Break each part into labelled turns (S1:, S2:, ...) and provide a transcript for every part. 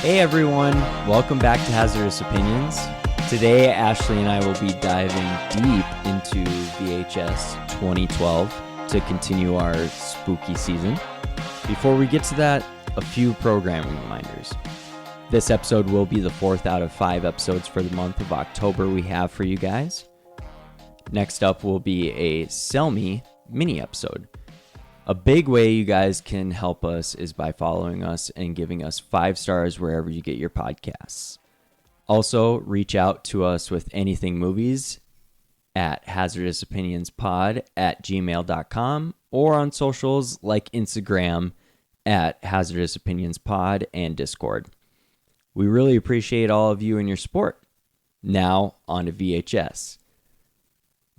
S1: Hey everyone, welcome back to Hazardous Opinions. Today, Ashlee and I will be diving deep into VHS 2012 to continue our spooky season. Before we get to that, a few programming reminders. This episode will be the 4th out of 5 episodes for the month of October we have for you guys. Next up will be a Sell Me mini episode. A big way you guys can help us is by following us and giving us 5 stars wherever you get your podcasts. Also, reach out to us with anything movies at hazardousopinionspod@gmail.com or on socials like Instagram at hazardousopinionspod and Discord. We really appreciate all of you and your support. Now, on to VHS.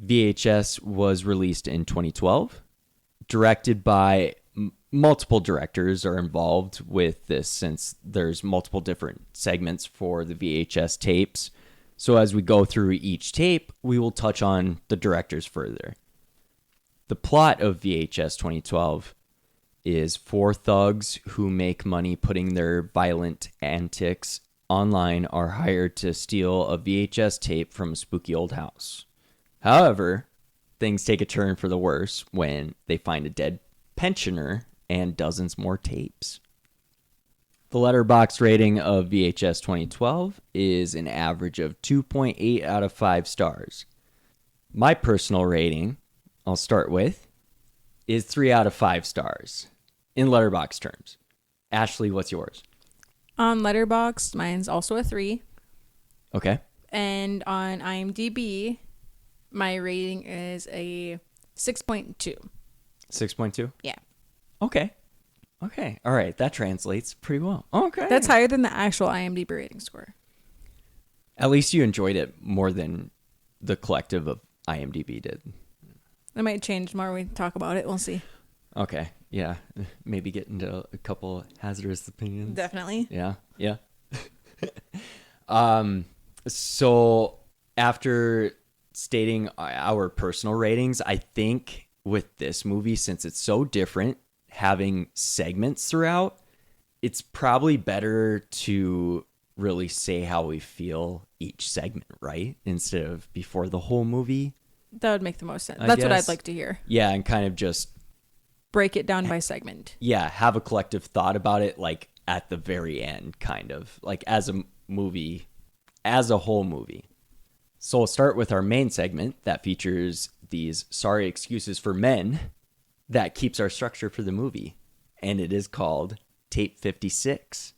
S1: VHS was released in 2012. Directed by multiple directors are involved with this since there's multiple different segments for the VHS tapes. So as we go through each tape, we will touch on the directors further. The plot of VHS 2012 is 4 thugs who make money putting their violent antics online are hired to steal a VHS tape from a spooky old house. However, things take a turn for the worse when they find a dead pensioner and dozens more tapes. The letterbox rating of VHS 2012 is an average of 2.8 out of 5 stars. My personal rating, I'll start with, is 3 out of 5 stars in letterbox terms. Ashlee, what's yours?
S2: On Letterboxd, mine's also a 3.
S1: Okay.
S2: And on IMDb, my rating is a 6.2.
S1: 6.2?
S2: Yeah.
S1: Okay. All right. That translates pretty well. Okay.
S2: That's higher than the actual IMDb rating score.
S1: At least you enjoyed it more than the collective of IMDb did.
S2: It might change more when we talk about it. We'll see.
S1: Okay. Yeah. Maybe get into a couple hazardous opinions.
S2: Definitely.
S1: Yeah. So after stating our personal ratings, I think with this movie, since it's so different, having segments throughout, it's probably better to really say how we feel each segment, right? Instead of before the whole movie.
S2: That would make the most sense. That's what I'd like to hear.
S1: Yeah, and kind of just
S2: break it down by segment.
S1: Yeah, have a collective thought about it, like at the very end, kind of like as a movie, as a whole movie. So we'll start with our main segment that features these sorry excuses for men that keeps our structure for the movie. And it is called Tape 56.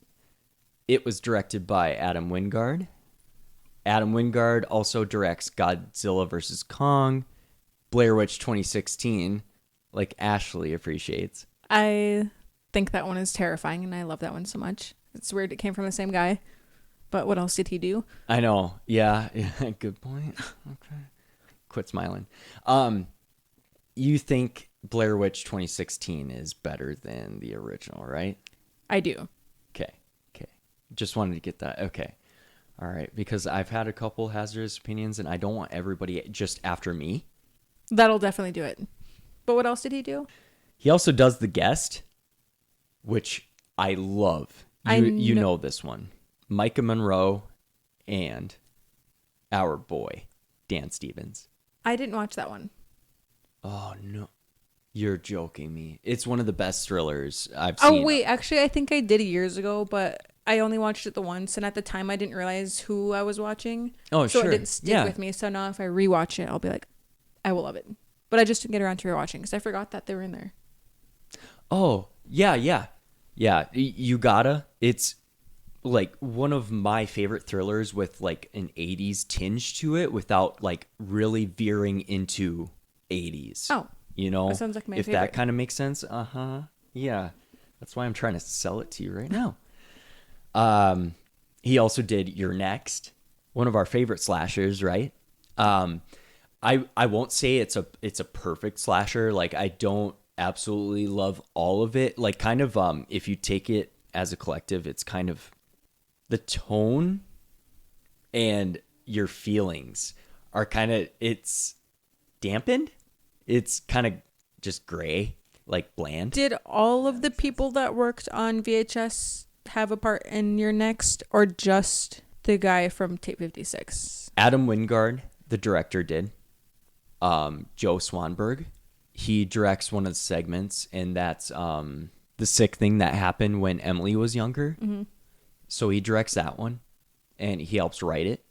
S1: It was directed by Adam Wingard. Adam Wingard also directs Godzilla vs. Kong, Blair Witch 2016, like Ashlee appreciates.
S2: I think that one is terrifying, and I love that one so much. It's weird it came from the same guy. But what else did he do?
S1: I know. Yeah. Good point. Okay. Quit smiling. You think Blair Witch 2016 is better than the original, right?
S2: I do.
S1: Okay. Just wanted to get that. Okay. All right. Because I've had a couple hazardous opinions, and I don't want everybody just after me.
S2: That'll definitely do it. But what else did he do?
S1: He also does The Guest, which I love. You know this one. Micah Monroe and our boy, Dan Stevens.
S2: I didn't watch that one.
S1: Oh, no. You're joking me. It's one of the best thrillers I've seen.
S2: Oh, wait. Actually, I think I did years ago, but I only watched it the once. And at the time, I didn't realize who I was watching.
S1: Oh,
S2: so
S1: sure.
S2: it didn't stick with me. So now if I rewatch it, I'll be like, I will love it. But I just didn't get around to rewatching because I forgot that they were in there.
S1: Oh, yeah. You gotta. It's like one of my favorite thrillers with like an 80s tinge to it without like really veering into 80s.
S2: Oh,
S1: you know,
S2: that sounds like my
S1: if
S2: favorite.
S1: that kind of makes sense. Yeah, that's why I'm trying to sell it to you right now. He also did You're Next, one of our favorite slashers, right? I won't say it's a perfect slasher. Like I don't absolutely love all of it. Like kind of if you take it as a collective, it's kind of the tone and your feelings are kind of, it's dampened. It's kind of just gray, like bland.
S2: Did all of the people that worked on VHS have a part in your next, or just the guy from Tape 56?
S1: Adam Wingard, the director, did. Joe Swanberg, he directs one of the segments, and that's the sick thing that happened when Emily was younger.
S2: Mm-hmm.
S1: So he directs that one, and he helps write it.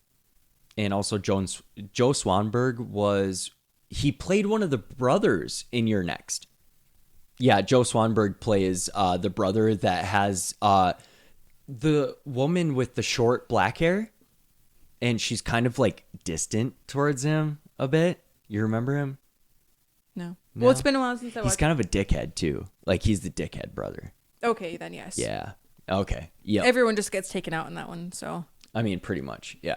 S1: And also Joe Swanberg he played one of the brothers in Your Next. Yeah, Joe Swanberg plays the brother that has the woman with the short black hair, and she's kind of like distant towards him a bit. You remember him?
S2: No.
S1: No?
S2: Well, it's been a while since I watched.
S1: He's kind of a dickhead too. Like, he's the dickhead brother.
S2: Okay, then yes.
S1: Yeah. Okay. Yeah.
S2: Everyone just gets taken out in that one, so.
S1: I mean, pretty much. Yeah.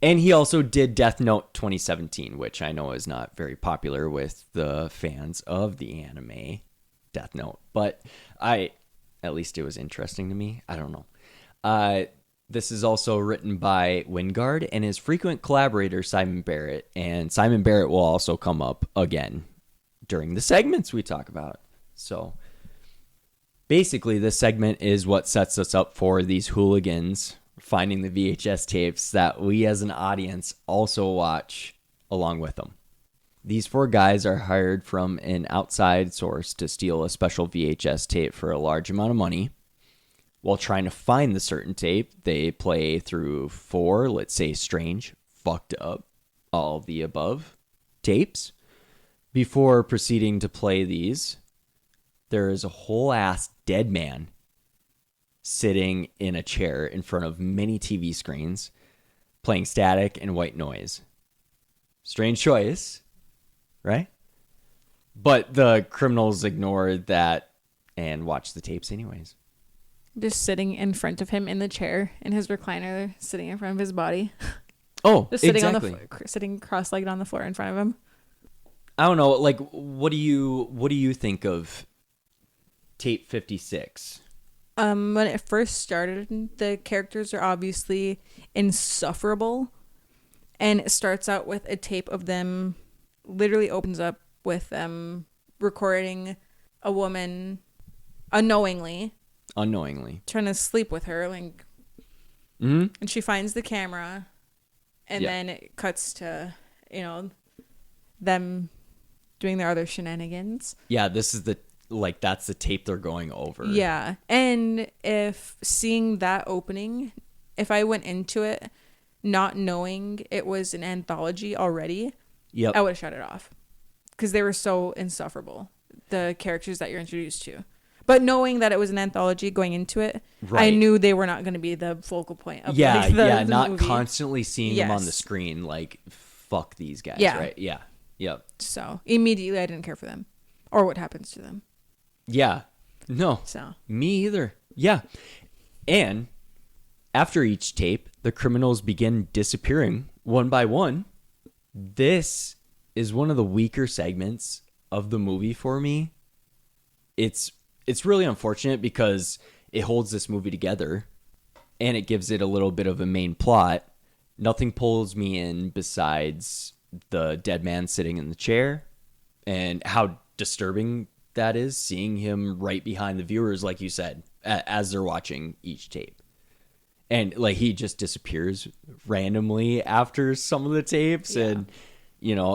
S1: And he also did Death Note 2017, which I know is not very popular with the fans of the anime Death Note, but at least it was interesting to me. I don't know. This is also written by Wingard and his frequent collaborator, Simon Barrett. And Simon Barrett will also come up again during the segments we talk about. So basically, this segment is what sets us up for these hooligans finding the VHS tapes that we as an audience also watch along with them. These 4 guys are hired from an outside source to steal a special VHS tape for a large amount of money. While trying to find the certain tape, they play through 4, let's say, strange, fucked up, all the above tapes. Before proceeding to play these, there is a whole ass dead man sitting in a chair in front of many TV screens, playing static and white noise. Strange choice, right? But the criminals ignore that and watch the tapes anyways.
S2: Just sitting in front of him in the chair in his recliner, sitting in front of his body.
S1: Oh,
S2: just sitting
S1: exactly.
S2: Sitting cross-legged on the floor in front of him.
S1: I don't know. Like, what do you think of tape 56?
S2: When it first started, the characters are obviously insufferable, and it starts out with a tape of them. Literally opens up with them recording a woman unknowingly trying to sleep with her, like, and she finds the camera, and then it cuts to them doing their other shenanigans.
S1: Yeah, this is that's the tape they're going over.
S2: Yeah, and if seeing that opening, if I went into it not knowing it was an anthology already, I would have shut it off because they were so insufferable, the characters that you're introduced to. But knowing that it was an anthology going into it, I knew they were not going to be the focal point of the
S1: not
S2: movie.
S1: Constantly seeing them on the screen like, fuck these guys, right? Yeah. Yep.
S2: So immediately I didn't care for them or what happens to them.
S1: Yeah. No.
S2: So
S1: me either. Yeah. And after each tape, the criminals begin disappearing one by one. This is one of the weaker segments of the movie for me. It's really unfortunate because it holds this movie together and it gives it a little bit of a main plot. Nothing pulls me in besides the dead man sitting in the chair and how disturbing that is, seeing him right behind the viewers, like you said, as they're watching each tape. And like he just disappears randomly after some of the tapes. Yeah. And,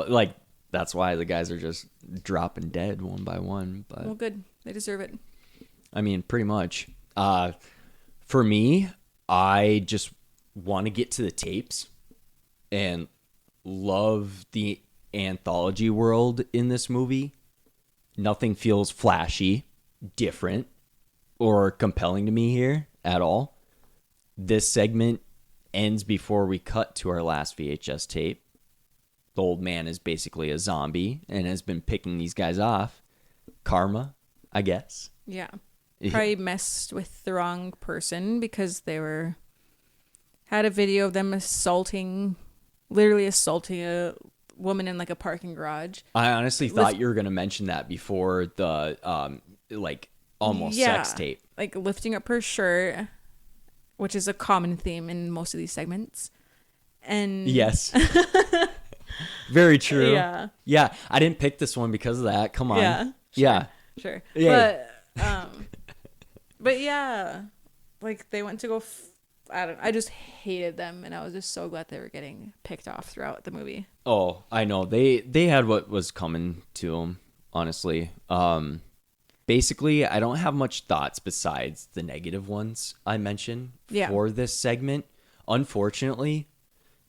S1: like that's why the guys are just dropping dead one by one. But
S2: well, good. They deserve it.
S1: I mean, pretty much. For me, I just want to get to the tapes and love the anthology world in this movie. Nothing feels flashy, different, or compelling to me here at all. This segment ends before we cut to our last VHS tape. The old man is basically a zombie and has been picking these guys off. Karma, I guess.
S2: Yeah. Probably messed with the wrong person because they had a video of them literally assaulting a woman in like a parking garage.
S1: I honestly thought you were going to mention that before the almost sex tape.
S2: Like lifting up her shirt, which is a common theme in most of these segments. And
S1: yes. Very true.
S2: Yeah.
S1: Yeah, I didn't pick this one because of that. Come on.
S2: Yeah. Sure,
S1: yeah.
S2: Sure. Yeah. But yeah, like they went to go. I don't. I just hated them, and I was just so glad they were getting picked off throughout the movie.
S1: Oh, I know. They had what was coming to them, honestly. Basically, I don't have much thoughts besides the negative ones I mentioned for this segment. Unfortunately,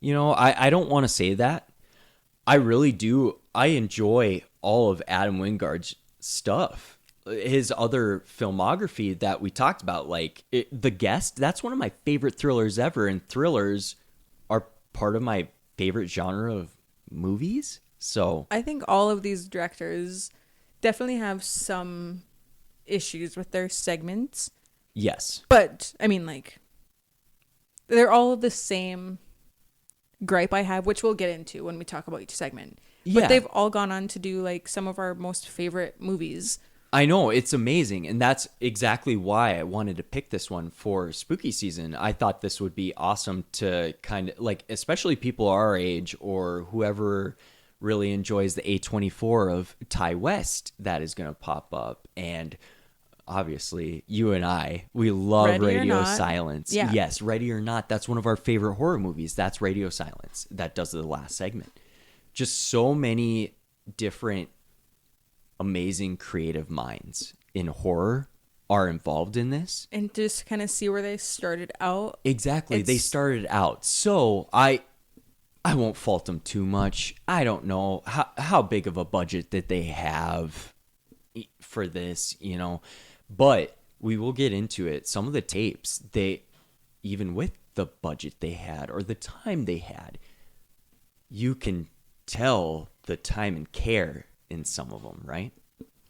S1: I don't want to say that. I really do. I enjoy all of Adam Wingard's stuff. His other filmography that we talked about, like The Guest, that's one of my favorite thrillers ever. And thrillers are part of my favorite genre of movies. So
S2: I think all of these directors definitely have some issues with their segments.
S1: yes.
S2: But, I mean, like, they're all the same gripe I have, which we'll get into when we talk about each segment.
S1: Yeah.
S2: But they've all gone on to do, like, some of our most favorite movies.
S1: I know, it's amazing, and that's exactly why I wanted to pick this one for spooky season. I thought this would be awesome to kind of, like, especially people our age or whoever really enjoys the A24 of Ty West that is going to pop up. And obviously, you and I, we love
S2: Ready or
S1: Radio
S2: Not.
S1: Silence.
S2: Yeah.
S1: Yes, Ready or Not, that's one of our favorite horror movies. That's Radio Silence. That does the last segment. Just so many different amazing creative minds in horror are involved in this.
S2: And just kind of see where they started out.
S1: Exactly. They started out. So I won't fault them too much. I don't know how big of a budget that they have for this, but we will get into it. Some of the tapes, even with the budget they had or the time they had, you can tell the time and care in some of them, right?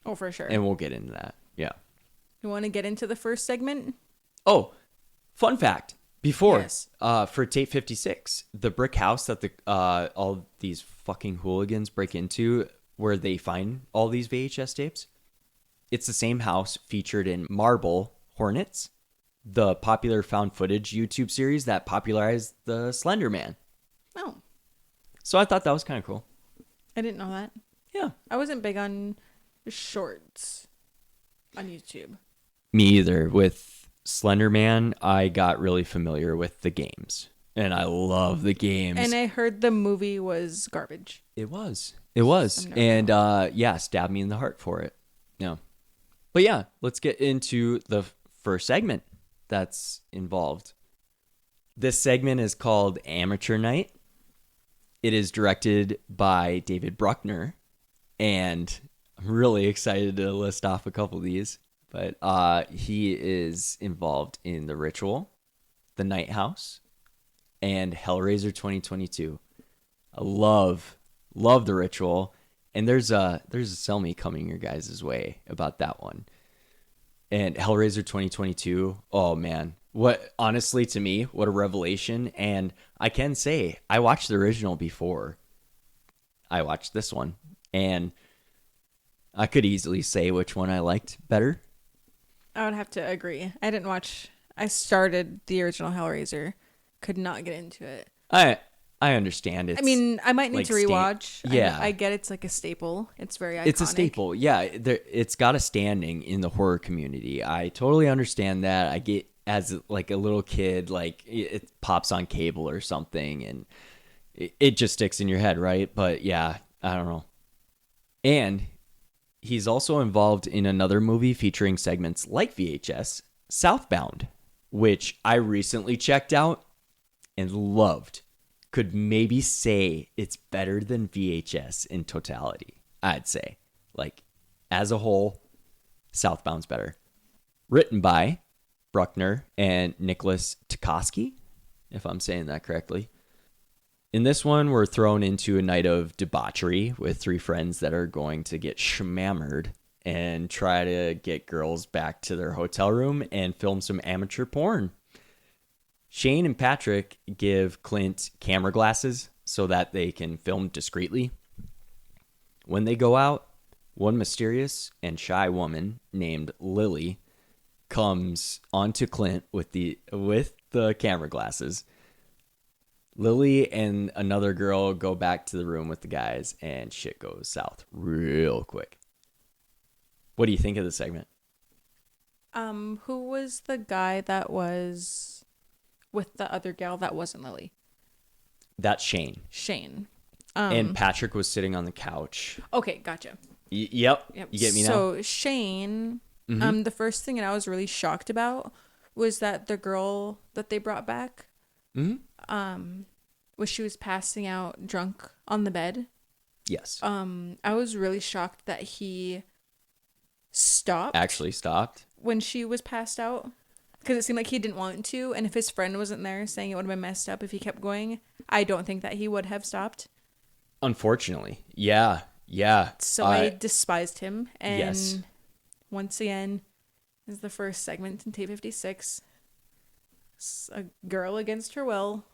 S2: Oh, for sure.
S1: And we'll get into that. Yeah.
S2: You want to get into the first segment?
S1: Oh, fun fact. Before,
S2: Yes.
S1: For tape 56, the brick house that all these fucking hooligans break into where they find all these VHS tapes, it's the same house featured in Marble Hornets, the popular found footage YouTube series that popularized the Slender Man.
S2: Oh,
S1: So I thought that was kind of cool.
S2: I didn't know that.
S1: Yeah.
S2: I wasn't big on shorts on YouTube.
S1: Me either. With Slender Man, I got really familiar with the games. And I love the games.
S2: And I heard the movie was garbage.
S1: It was. It was.
S2: I'm
S1: And yeah, stabbed me in the heart for it. Yeah. But yeah, let's get into the first segment that's involved. This segment is called Amateur Night. It is directed by David Bruckner. And I'm really excited to list off a couple of these. But he is involved in The Ritual, The Night House, and Hellraiser 2022. I love The Ritual. And there's a sell me coming your guys' way about that one. And Hellraiser 2022, oh man. Honestly, to me, what a revelation. And I can say, I watched the original before I watched this one. And I could easily say which one I liked better.
S2: I would have to agree. I started the original Hellraiser. Could not get into it.
S1: I understand it.
S2: I mean, I might need
S1: like
S2: to rewatch.
S1: Yeah.
S2: I get it's like a staple. It's very iconic.
S1: It's a staple. Yeah, it's got a standing in the horror community. I totally understand that. I get as like a little kid, like it pops on cable or something and it just sticks in your head, right? But yeah, I don't know. And he's also involved in another movie featuring segments like VHS, Southbound, which I recently checked out and loved. Could maybe say it's better than VHS in totality, I'd say. Like, as a whole, Southbound's better. Written by Bruckner and Nicholas Tukoski, if I'm saying that correctly. In this one, we're thrown into a night of debauchery with three friends that are going to get schmammered and try to get girls back to their hotel room and film some amateur porn. Shane and Patrick give Clint camera glasses so that they can film discreetly. When they go out, one mysterious and shy woman named Lily comes onto Clint with the camera glasses. Lily and another girl go back to the room with the guys, and shit goes south real quick. What do you think of the segment?
S2: Who was the guy that was with the other gal that wasn't Lily?
S1: That's Shane.
S2: Shane.
S1: And Patrick was sitting on the couch.
S2: Okay, gotcha.
S1: Yep.
S2: Yep.
S1: You get me now?
S2: So Shane, the first thing that I was really shocked about was that the girl that they brought back, was she was passing out drunk on the bed.
S1: Yes.
S2: I was really shocked that he stopped.
S1: Actually stopped.
S2: When she was passed out. Because it seemed like he didn't want to. And if his friend wasn't there saying it would have been messed up if he kept going, I don't think that he would have stopped.
S1: Unfortunately. Yeah. Yeah.
S2: So I despised him. And
S1: yes.
S2: Once again, this is the first segment in Tape 56. It's a girl against her will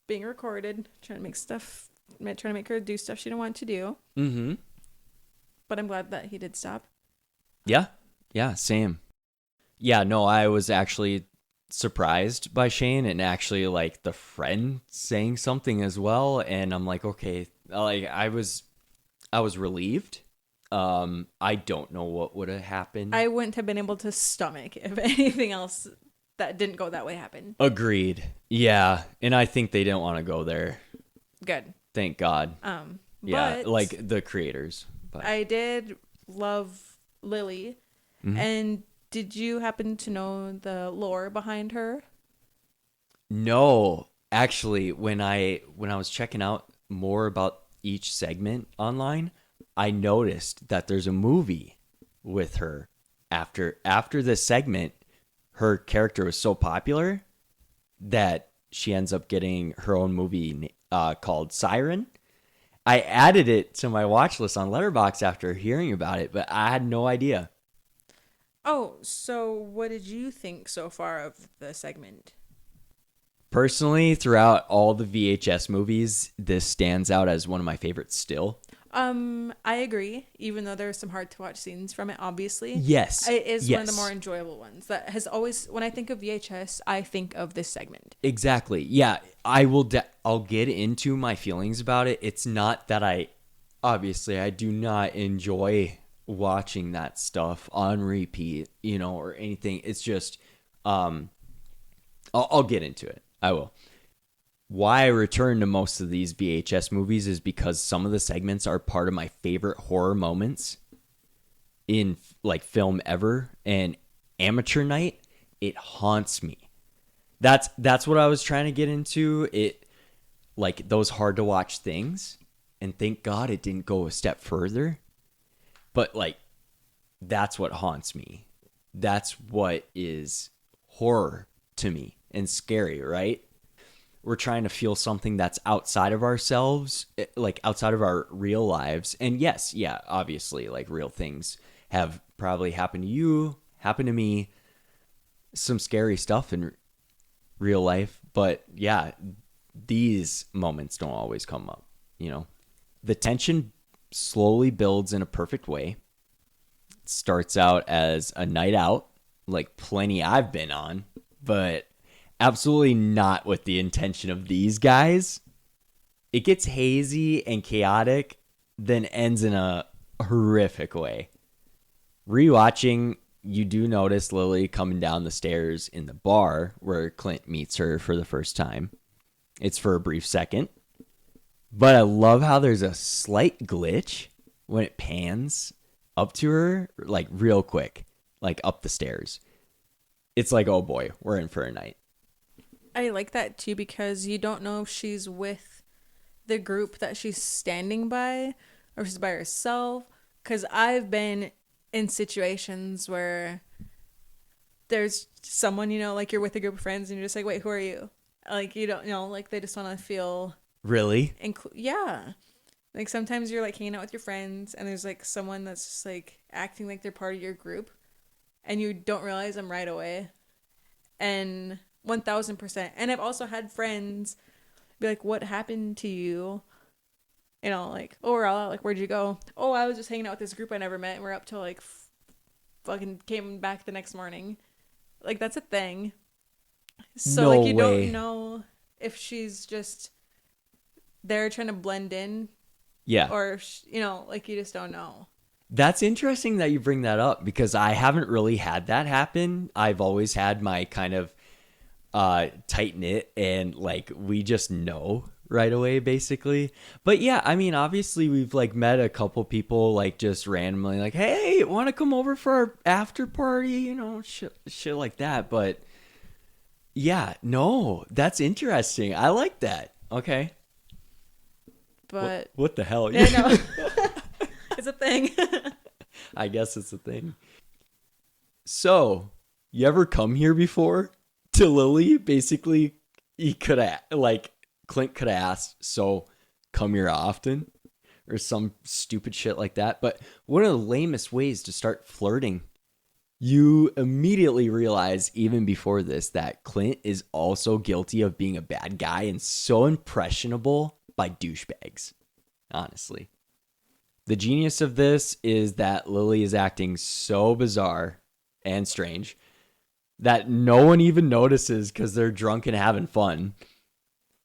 S2: being recorded, trying to make her do stuff she didn't want to do.
S1: Mm-hmm.
S2: But I'm glad that he did stop.
S1: Yeah. Yeah, same. Yeah, no, I was actually surprised by Shane and actually like the friend saying something as well. And I'm like, okay, like I was relieved. I don't know what would have happened.
S2: I wouldn't have been able to stomach if anything else that didn't go that way happened.
S1: Agreed. Yeah. And I think they didn't want to go there.
S2: Good.
S1: Thank God. Yeah,
S2: but
S1: like the creators. But
S2: I did love Lily. And did you happen to know the lore behind her?
S1: No, actually, when I was checking out more about each segment online, I noticed that there's a movie with her. After this segment, her character was so popular that she ends up getting her own movie called Siren. I added it to my watch list on Letterboxd after hearing about it, but I had no idea.
S2: Oh, so what did you think so far of the segment?
S1: Personally, throughout all the VHS movies, this stands out as one of my favorites still.
S2: I agree, even though there are some hard to watch scenes from it, obviously.
S1: Yes.
S2: It is one of the more enjoyable ones. That has always, when I think of VHS, I think of this segment.
S1: Exactly. Yeah, I'll get into my feelings about it. It's not that I do not enjoy watching that stuff on repeat, or anything. It's just I'll get into it. I will. Why I return to most of these VHS movies is because some of the segments are part of my favorite horror moments in like film ever, and Amateur Night, it haunts me. That's what I was trying to get into. It, like, those hard to watch things, and thank God it didn't go a step further. But like, that's what haunts me. That's what is horror to me and scary, right? We're trying to feel something that's outside of ourselves, like outside of our real lives. And yes, yeah, obviously, like real things have probably happened to you, happened to me, some scary stuff in real life. But yeah, these moments don't always come up, The tension slowly builds in a perfect way. It starts out as a night out, like plenty I've been on, but absolutely not with the intention of these guys. It gets hazy and chaotic, then ends in a horrific way. Rewatching, you do notice Lily coming down the stairs in the bar where Clint meets her for the first time. It's for a brief second. But I love how there's a slight glitch when it pans up to her, like real quick, like up the stairs. It's like, oh boy, we're in for a night.
S2: I like that too, because you don't know if she's with the group that she's standing by or if she's by herself. Because I've been in situations where there's someone, like you're with a group of friends and you're just like, wait, who are you? Like, you don't know, like they just want to feel...
S1: Really?
S2: Yeah. Like sometimes you're like hanging out with your friends and there's like someone that's just like acting like they're part of your group and you don't realize them right away. And 1000%. And I've also had friends be like, what happened to you? Like, oh, we're all out. Like, where'd you go? Oh, I was just hanging out with this group I never met. And we're up till like fucking came back the next morning. Like, that's a thing. So,
S1: no
S2: like, you
S1: way.
S2: don't know if she's just there trying to blend in.
S1: Yeah.
S2: Or, like, you just don't know.
S1: That's interesting that you bring that up because I haven't really had that happen. I've always had my kind of tight knit and like we just know right away basically. But yeah, I mean obviously we've like met a couple people like just randomly like, hey, want to come over for our after party, you know, shit like that. But yeah, no, that's interesting. I like that. Okay.
S2: But
S1: What the hell?
S2: yeah, no. It's a thing.
S1: I guess it's a thing. So, you ever come here before? To Lily, basically, he could have, like, Clint could have asked, so come here often? Or some stupid shit like that. But one of the lamest ways to start flirting, you immediately realize, even before this, that Clint is also guilty of being a bad guy and so impressionable by douchebags. Honestly. The genius of this is that Lily is acting so bizarre and strange that no one even notices because they're drunk and having fun.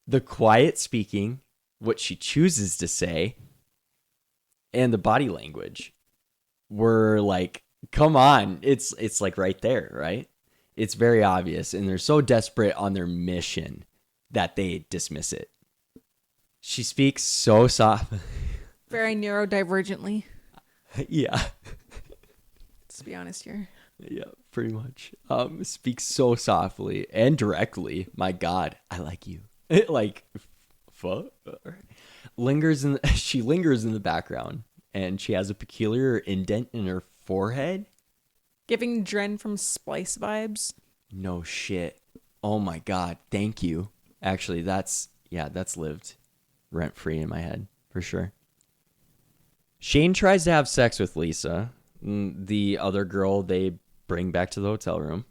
S1: The quiet speaking, what she chooses to say, and the body language were like, come on, it's like right there, right? It's very obvious, and they're so desperate on their mission that they dismiss it. She speaks so soft.
S2: Very neurodivergently.
S1: Yeah.
S2: Let's be honest here.
S1: Yeah, pretty much. Speaks so softly and directly. My God, I like you. Like, fuck. She lingers in the background, and she has a peculiar indent in her forehead.
S2: Giving Dren from Splice vibes.
S1: No shit. Oh my God, thank you. Actually, that's lived rent free in my head for sure. Shane tries to have sex with Lisa, the other girl they bring back to the hotel room,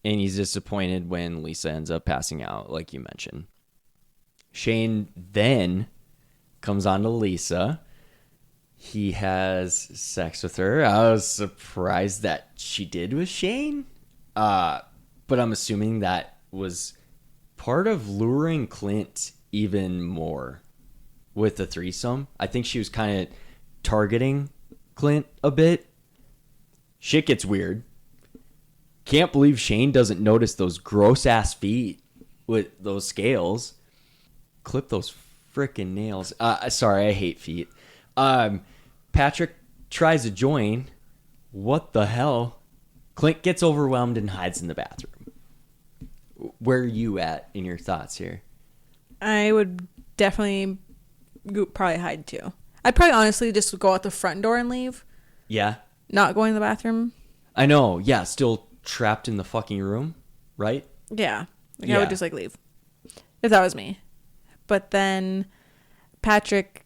S1: and he's disappointed when Lisa ends up passing out, like you mentioned. Shane then comes on to Lisa. He has sex with her. I was surprised that she did with Shane, but I'm assuming that was part of luring Clint even more with the threesome. I think she was kind of targeting Clint a bit. Shit gets weird. Can't believe Shane doesn't notice those gross ass feet with those scales. Clip those freaking nails. Sorry, I hate feet. Patrick tries to join. What the hell? Clint gets overwhelmed and hides in the bathroom. Where are you at in your thoughts here?
S2: I would definitely probably hide too. I'd probably honestly just go out the front door and leave.
S1: Yeah.
S2: Not going to the bathroom.
S1: I know. Yeah, still trapped in the fucking room, right?
S2: Yeah. I would just like leave if that was me. But then Patrick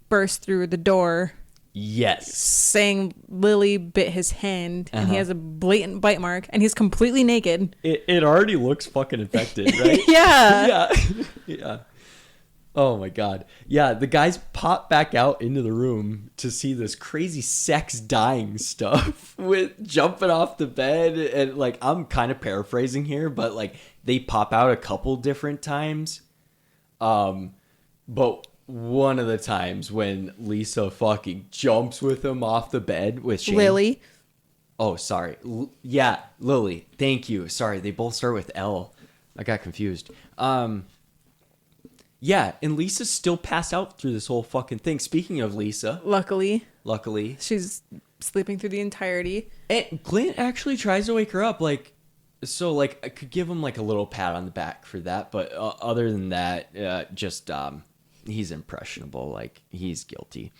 S2: burst through the door.
S1: Yes.
S2: Saying Lily bit his hand and he has a blatant bite mark and he's completely naked.
S1: It already looks fucking infected, right?
S2: Yeah.
S1: Yeah. Yeah. Oh my God. Yeah, the guys pop back out into the room to see this crazy sex dying stuff with jumping off the bed. And like, I'm kind of paraphrasing here, but like they pop out a couple different times. But one of the times when Lisa fucking jumps with him off the bed with Shane.
S2: Lily.
S1: Oh, sorry. Yeah, Lily. Thank you. Sorry, they both start with L. I got confused. Yeah, and Lisa's still passed out through this whole fucking thing. Speaking of Lisa.
S2: Luckily.
S1: She's
S2: sleeping through the entirety.
S1: And Clint actually tries to wake her up. Like, so, like, I could give him, like, a little pat on the back for that. But other than that, he's impressionable. Like, he's guilty.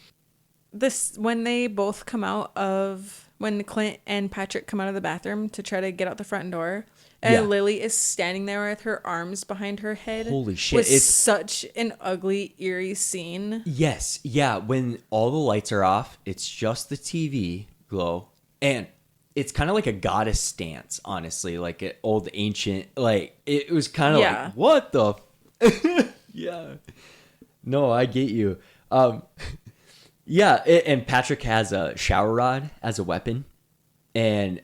S2: When they both come out of... When Clint and Patrick come out of the bathroom to try to get out the front door... And Lily is standing there with her arms behind her head.
S1: Holy shit.
S2: It's such an ugly, eerie scene.
S1: Yes. Yeah. When all the lights are off, it's just the TV glow. And it's kind of like a goddess stance, honestly. Like an old ancient, like, it was kind of like, what the? Yeah. No, I get you. Yeah. And Patrick has a shower rod as a weapon. And,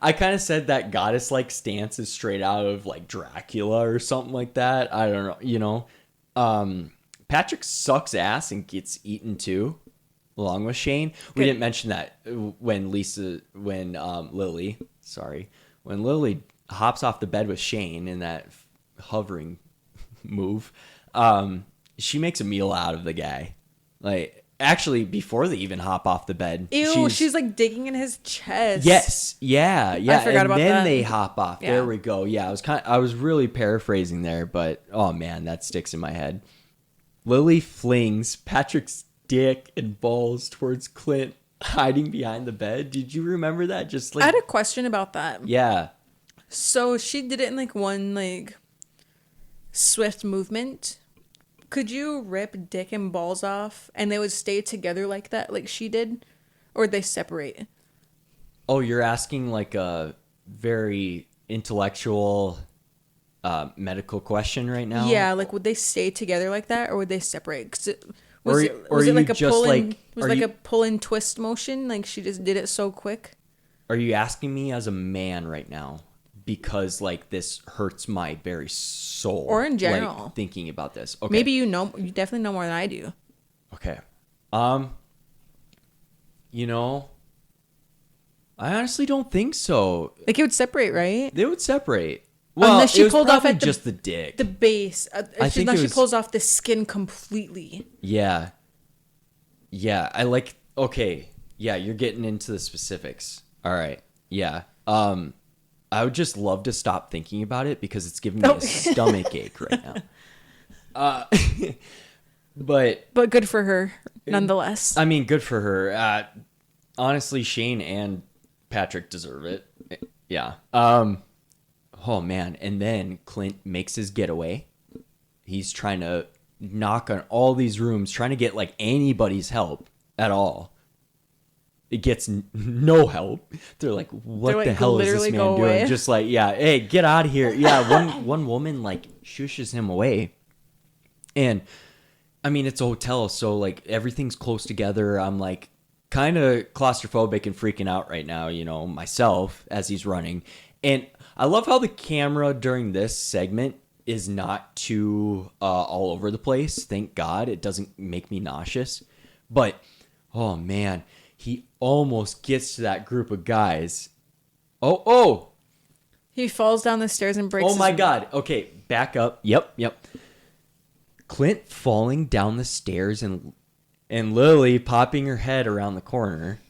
S1: I kind of said that goddess-like stance is straight out of like Dracula or something like that. I don't know, you know. Patrick sucks ass and gets eaten too. along with Shane. We didn't mention that when Lily hops off the bed with Shane in that hovering move, she makes a meal out of the guy. Like, actually, before they even hop off the bed,
S2: she's like digging in his chest.
S1: Yes, yeah.
S2: I forgot about
S1: then
S2: that.
S1: they hop off.
S2: Yeah.
S1: There we go. Yeah, I was really paraphrasing there, but oh man, that sticks in my head. Lily flings Patrick's dick and balls towards Clint, hiding behind the bed. Did you remember that? Just like,
S2: I had a question about that.
S1: yeah.
S2: So she did it in like one like swift movement. Could you rip dick and balls off and they would stay together like that, like she did, or would they separate?
S1: Oh, you're asking like a very intellectual medical question right now?
S2: Yeah, like would they stay together like that, or would they separate? 'Cause
S1: Or
S2: was it like a
S1: just
S2: pull
S1: like-
S2: and was
S1: are
S2: it like
S1: you-
S2: a pull and twist motion? Like she just did it so quick.
S1: Are you asking me as a man right now? Because like this hurts my very soul.
S2: Or in general.
S1: Like, thinking about this. Okay.
S2: Maybe you definitely know more than I do.
S1: Okay. You know, I honestly don't think so.
S2: Like it would separate, right?
S1: They would separate. Well,
S2: Unless she
S1: it was
S2: pulled off
S1: probably
S2: at
S1: just the dick.
S2: The base.
S1: I think
S2: Unless
S1: it
S2: she
S1: was-
S2: pulls off the skin completely.
S1: Yeah. Yeah, I like, okay. Yeah, you're getting into the specifics. All right. Yeah. I would just love to stop thinking about it because it's giving me a stomach ache right now. But
S2: good for her, nonetheless.
S1: I mean, good for her. Honestly, Shane and Patrick deserve it. Yeah. Oh man, and then Clint makes his getaway. He's trying to knock on all these rooms, trying to get like anybody's help at all. It gets no help. They're like, what
S2: They're like,
S1: the hell is this
S2: literally
S1: man
S2: go
S1: doing?
S2: away.
S1: Just like, yeah, hey, get out of here. Yeah, one woman like shushes him away. And I mean, it's a hotel, so like everything's close together. I'm like kind of claustrophobic and freaking out right now, you know, myself as he's running. And I love how the camera during this segment is not too all over the place. Thank God it doesn't make me nauseous. But, oh man, he almost gets to that group of guys. Oh.
S2: He falls down the stairs and breaks
S1: Oh my
S2: his...
S1: God. Okay, back up. Yep. Clint falling down the stairs and Lily popping her head around the corner.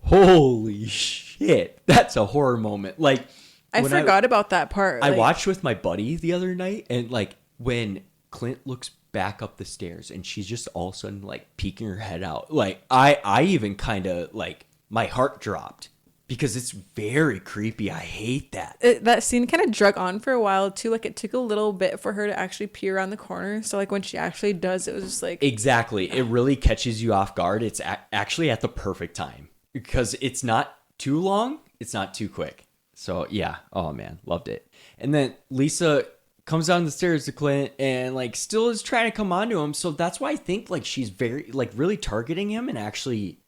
S1: Holy shit. That's a horror moment. Like,
S2: I forgot about that part.
S1: I
S2: like,
S1: watched with my buddy the other night, and like when Clint looks back up the stairs and she's just all of a sudden like peeking her head out, like I even kind of like my heart dropped because it's very creepy. I hate that.
S2: That scene kind of drug on for a while too. Like it took a little bit for her to actually peer around the corner. So like when she actually does, it was just like...
S1: Exactly. It really catches you off guard. It's actually at the perfect time because it's not too long. It's not too quick. So yeah. Oh man. Loved it. And then Lisa comes down the stairs to Clint and like still is trying to come onto him. So that's why I think like she's very like really targeting him and actually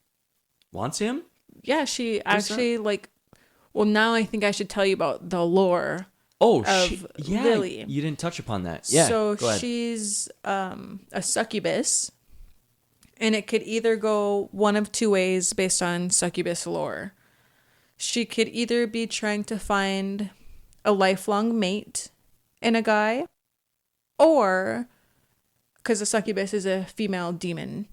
S1: wants him.
S2: Yeah, she actually like... Well, now I think I should tell you about the lore of
S1: yeah.
S2: Lily.
S1: You didn't touch upon that. Yeah.
S2: So
S1: go ahead.
S2: she's a succubus, and it could either go one of two ways based on succubus lore. She could either be trying to find a lifelong mate in a guy, or because a succubus is a female demon.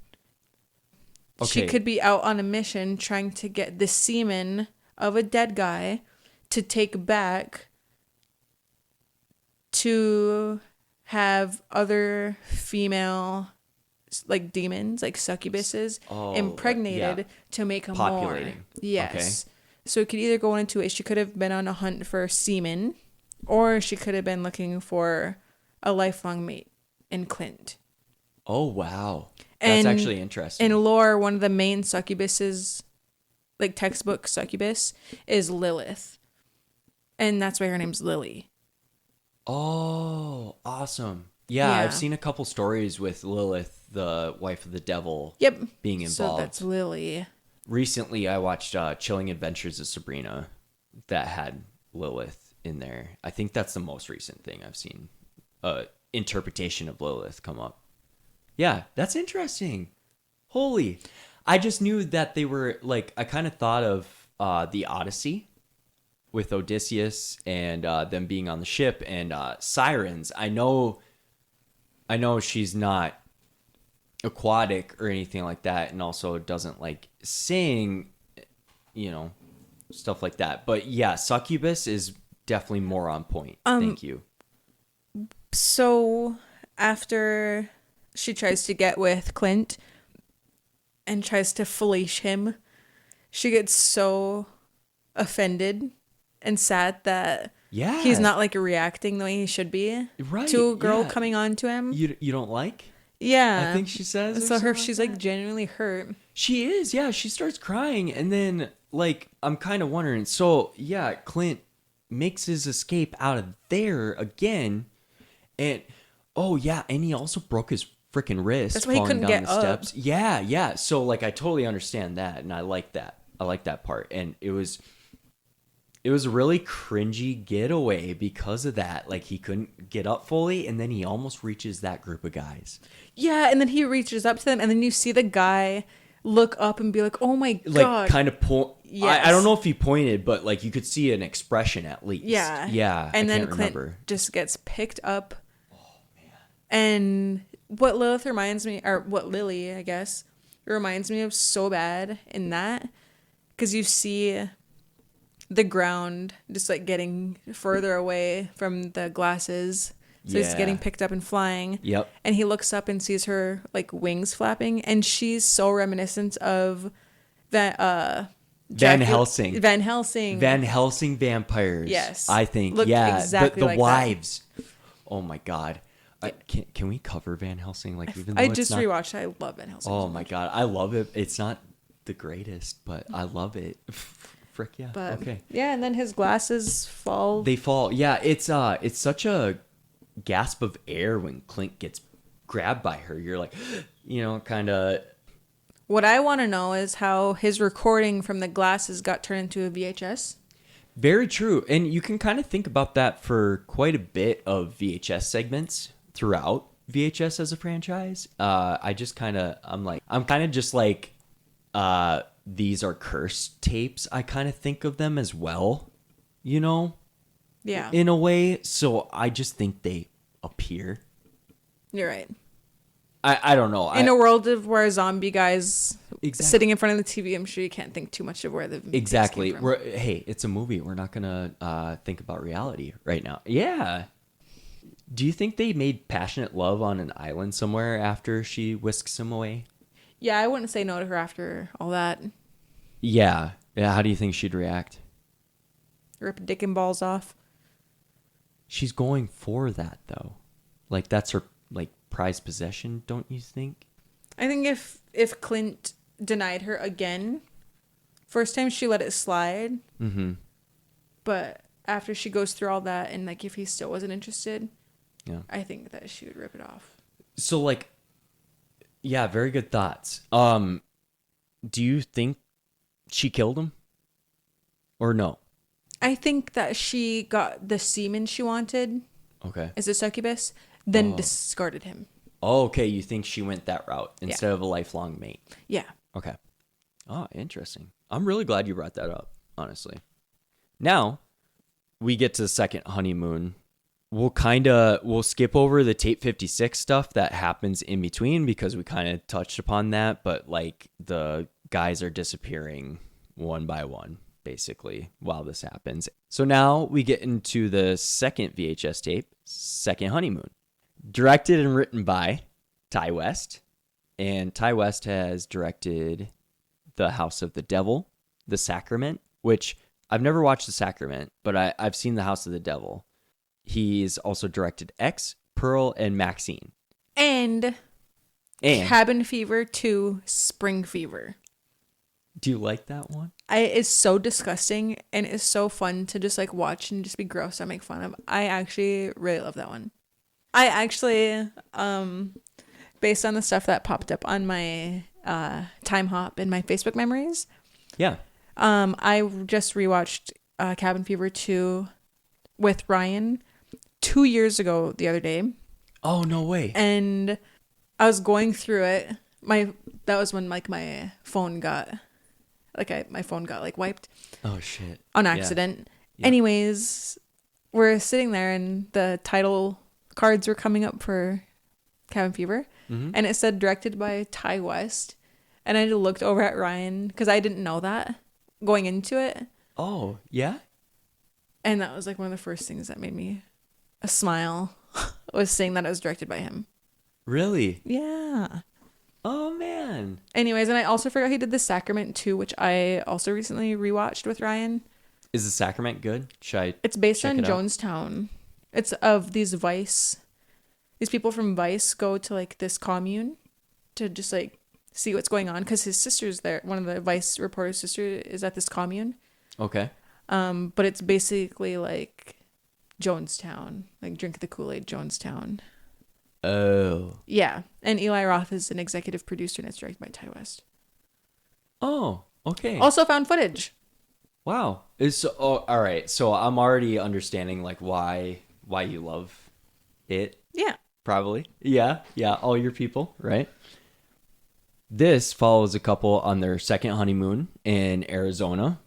S1: Okay.
S2: She could be out on a mission trying to get the semen of a dead guy to take back to have other female like demons, like succubuses, impregnated to make them
S1: Populating.
S2: more. Yes. Okay. So it could either go into it. She could have been on a hunt for semen, or she could have been looking for a lifelong mate in Clint.
S1: Oh, wow. That's actually interesting.
S2: In lore, one of the main succubuses, like textbook succubus, is Lilith. And that's why her name's Lily.
S1: Oh, awesome. Yeah, I've seen a couple stories with Lilith, the wife of the devil, being involved.
S2: So that's Lily.
S1: Recently, I watched Chilling Adventures of Sabrina that had Lilith in there. I think that's the most recent thing I've seen. Interpretation of Lilith come up. Yeah, that's interesting. Holy. I just knew that they were like, I kind of thought of the Odyssey with Odysseus and them being on the ship and sirens. I know she's not aquatic or anything like that, and also doesn't like sing, stuff like that. But yeah, succubus is definitely more on point. Thank you.
S2: So after she tries to get with Clint and tries to fleece him, she gets so offended and sad that he's not like reacting the way he should be to a girl coming on to him.
S1: You don't like?
S2: Yeah.
S1: I think she says.
S2: So she's like genuinely hurt.
S1: She is, yeah. She starts crying, and then like I'm kind of wondering. So yeah, Clint makes his escape out of there again, and and he also broke his freaking wrist.
S2: That's why he couldn't get up.
S1: Steps. Yeah. So like I totally understand that, and I like that. I like that part, and it was a really cringy getaway because of that. Like he couldn't get up fully, and then he almost reaches that group of guys.
S2: Yeah, and then he reaches up to them, and then you see the guy look up and be like, "Oh my god!"
S1: Like kind of point. Yes. I don't know if he pointed, but like you could see an expression at least. Yeah.
S2: And then Clint just gets picked up. Oh man! And what Lilith reminds me, or what Lily, I guess, reminds me of so bad in that, because you see the ground just like getting further away from the glasses. So he's getting picked up and flying.
S1: Yep.
S2: And he looks up and sees her like wings flapping, and she's so reminiscent of that
S1: Van Helsing.
S2: Van Helsing.
S1: Van Helsing vampires.
S2: Yes.
S1: I think.
S2: Looked exactly
S1: the
S2: like
S1: wives.
S2: That.
S1: Oh my god. Can we cover Van Helsing? Like even though
S2: I just rewatched it. I love Van Helsing.
S1: Oh my god, I love it. It's not the greatest, but I love it. Frick yeah.
S2: But,
S1: okay.
S2: Yeah, and then his glasses fall.
S1: They fall. Yeah, it's such a gasp of air when Clint gets grabbed by her. You're like, kind of.
S2: What I want to know is how his recording from the glasses got turned into a VHS.
S1: Very true. And you can kind of think about that for quite a bit of VHS segments throughout VHS as a franchise. I'm kind of just like, these are cursed tapes. I kind of think of them as well,
S2: Yeah.
S1: in a way. So I just think they appear.
S2: You're right.
S1: I don't know.
S2: In a world of where zombie guys sitting in front of the TV, I'm sure you can't think too much of where the
S1: exactly. Hey, it's a movie. We're not gonna think about reality right now. Yeah. Do you think they made passionate love on an island somewhere after she whisks him away?
S2: Yeah, I wouldn't say no to her after all that.
S1: Yeah. How do you think she'd react?
S2: Rip dick and balls off.
S1: She's going for that though. Like that's her like prized possession, don't you think?
S2: I think if Clint denied her again, first time she let it slide.
S1: Mm-hmm.
S2: But after she goes through all that and like if he still wasn't interested,
S1: yeah,
S2: I think that she would rip it off.
S1: So like, yeah, very good thoughts. Do you think she killed him? Or no?
S2: I think that she got the semen she wanted.
S1: Okay.
S2: As a succubus, then discarded him.
S1: Oh, okay. You think she went that route instead of a lifelong mate?
S2: Yeah.
S1: Okay. Oh, interesting. I'm really glad you brought that up, honestly. Now, we get to the second honeymoon. We'll skip over the Tape 56 stuff that happens in between because we kind of touched upon that, but like the guys are disappearing one by one, basically, while this happens. So now we get into the second VHS tape, Second Honeymoon. Directed and written by Ty West. And Ty West has directed The House of the Devil, The Sacrament, which I've never watched The Sacrament, but I've seen The House of the Devil. He's also directed X, Pearl, and Maxine.
S2: And Cabin Fever 2, Spring Fever.
S1: Do you like that one?
S2: It's so disgusting and it's so fun to just like watch and just be gross and make fun of. I actually really love that one. I actually, based on the stuff that popped up on my time hop in my Facebook memories.
S1: Yeah.
S2: I just rewatched Cabin Fever 2 with Ryan 2 years ago the other day.
S1: Oh, no way.
S2: And I was going through it that was when like my phone got like wiped
S1: Oh shit.
S2: on accident.
S1: Yeah.
S2: Anyways, we're sitting there and the title cards were coming up for Cabin Fever, and it said directed by Ty West, and I looked over at Ryan because I didn't know that going into it,
S1: Oh yeah.
S2: and that was like one of the first things that made me a smile was saying that it was directed by him.
S1: Really?
S2: Yeah.
S1: Oh man.
S2: Anyways, and I also forgot he did The Sacrament too, which I also recently rewatched with Ryan.
S1: Is The Sacrament good? Should I?
S2: It's based
S1: check
S2: on
S1: it out?
S2: Jonestown. It's of these people from Vice go to like this commune to just like see what's going on because his sister's there. One of the Vice reporter's sister is at this commune.
S1: Okay.
S2: But it's basically like Jonestown, like Drink the Kool-Aid Jonestown.
S1: Oh.
S2: Yeah, and Eli Roth is an executive producer and it's directed by Ty West.
S1: Oh. Okay.
S2: Also found footage.
S1: Wow. All right. So I'm already understanding like why you love it.
S2: Yeah.
S1: Probably. Yeah. Yeah. All your people, right? This follows a couple on their second honeymoon in Arizona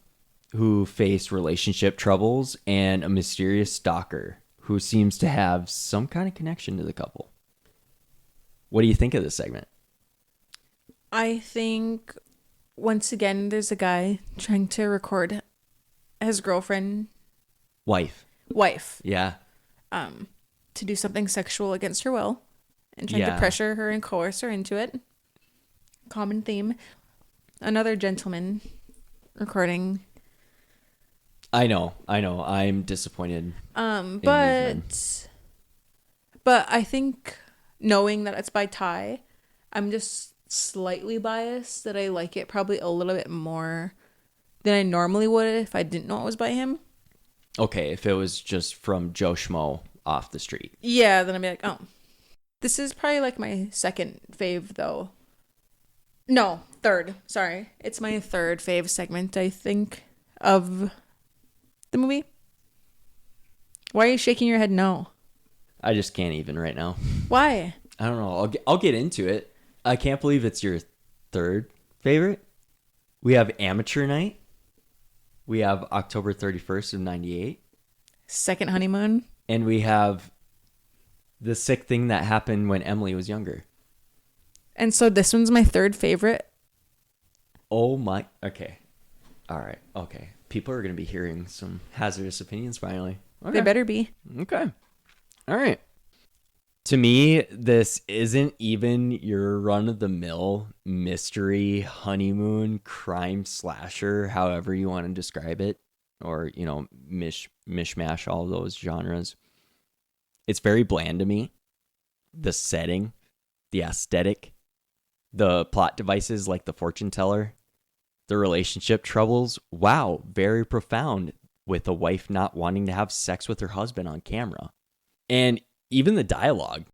S1: who face relationship troubles and a mysterious stalker who seems to have some kind of connection to the couple. What do you think of this segment?
S2: I think once again there's a guy trying to record his
S1: Wife. Yeah.
S2: To do something sexual against her will and trying to pressure her and coerce her into it. Common theme. Another gentleman recording.
S1: I know. I'm disappointed.
S2: But I think knowing that it's by Ty, I'm just slightly biased that I like it probably a little bit more than I normally would if I didn't know it was by him.
S1: Okay, if it was just from Joe Schmo off the street.
S2: Yeah, then I'd be like, oh. This is probably like my second fave though. No, third. Sorry. It's my third fave segment, I think, of the movie. Why are you shaking your head no?
S1: I just can't even right now.
S2: Why?
S1: I don't know. I'll get into it. I can't believe it's your third favorite. We have Amateur Night. We have October 31st of 98.
S2: Second honeymoon.
S1: And we have The Sick Thing That Happened When Emily Was Younger.
S2: And so this one's my third favorite.
S1: Oh my. Okay. All right. Okay. People are going to be hearing some hazardous opinions finally. Okay.
S2: They better be.
S1: Okay. All right. To me, this isn't even your run-of-the-mill mystery, honeymoon, crime slasher, however you want to describe it, or, mishmash all those genres. It's very bland to me. The setting, the aesthetic, the plot devices like the fortune teller, the relationship troubles, wow, very profound, with a wife not wanting to have sex with her husband on camera. And even the dialogue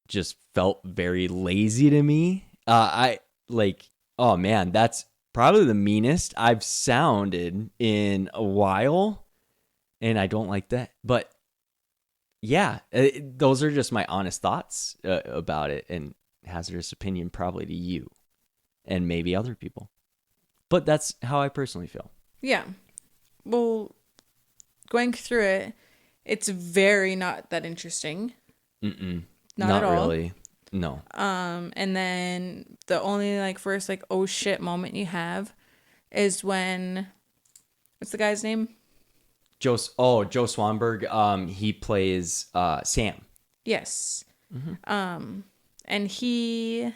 S1: just felt very lazy to me. Oh man, that's probably the meanest I've sounded in a while. And I don't like that. But yeah, those are just my honest thoughts about it, and hazardous opinion probably to you and maybe other people. But that's how I personally feel.
S2: Yeah. Well, going through it, it's very not that interesting. Not at all.
S1: Really. No.
S2: And then the only first oh shit moment you have is when, what's the guy's name?
S1: Joe Swanberg. He plays Sam.
S2: Yes. Mm-hmm. And he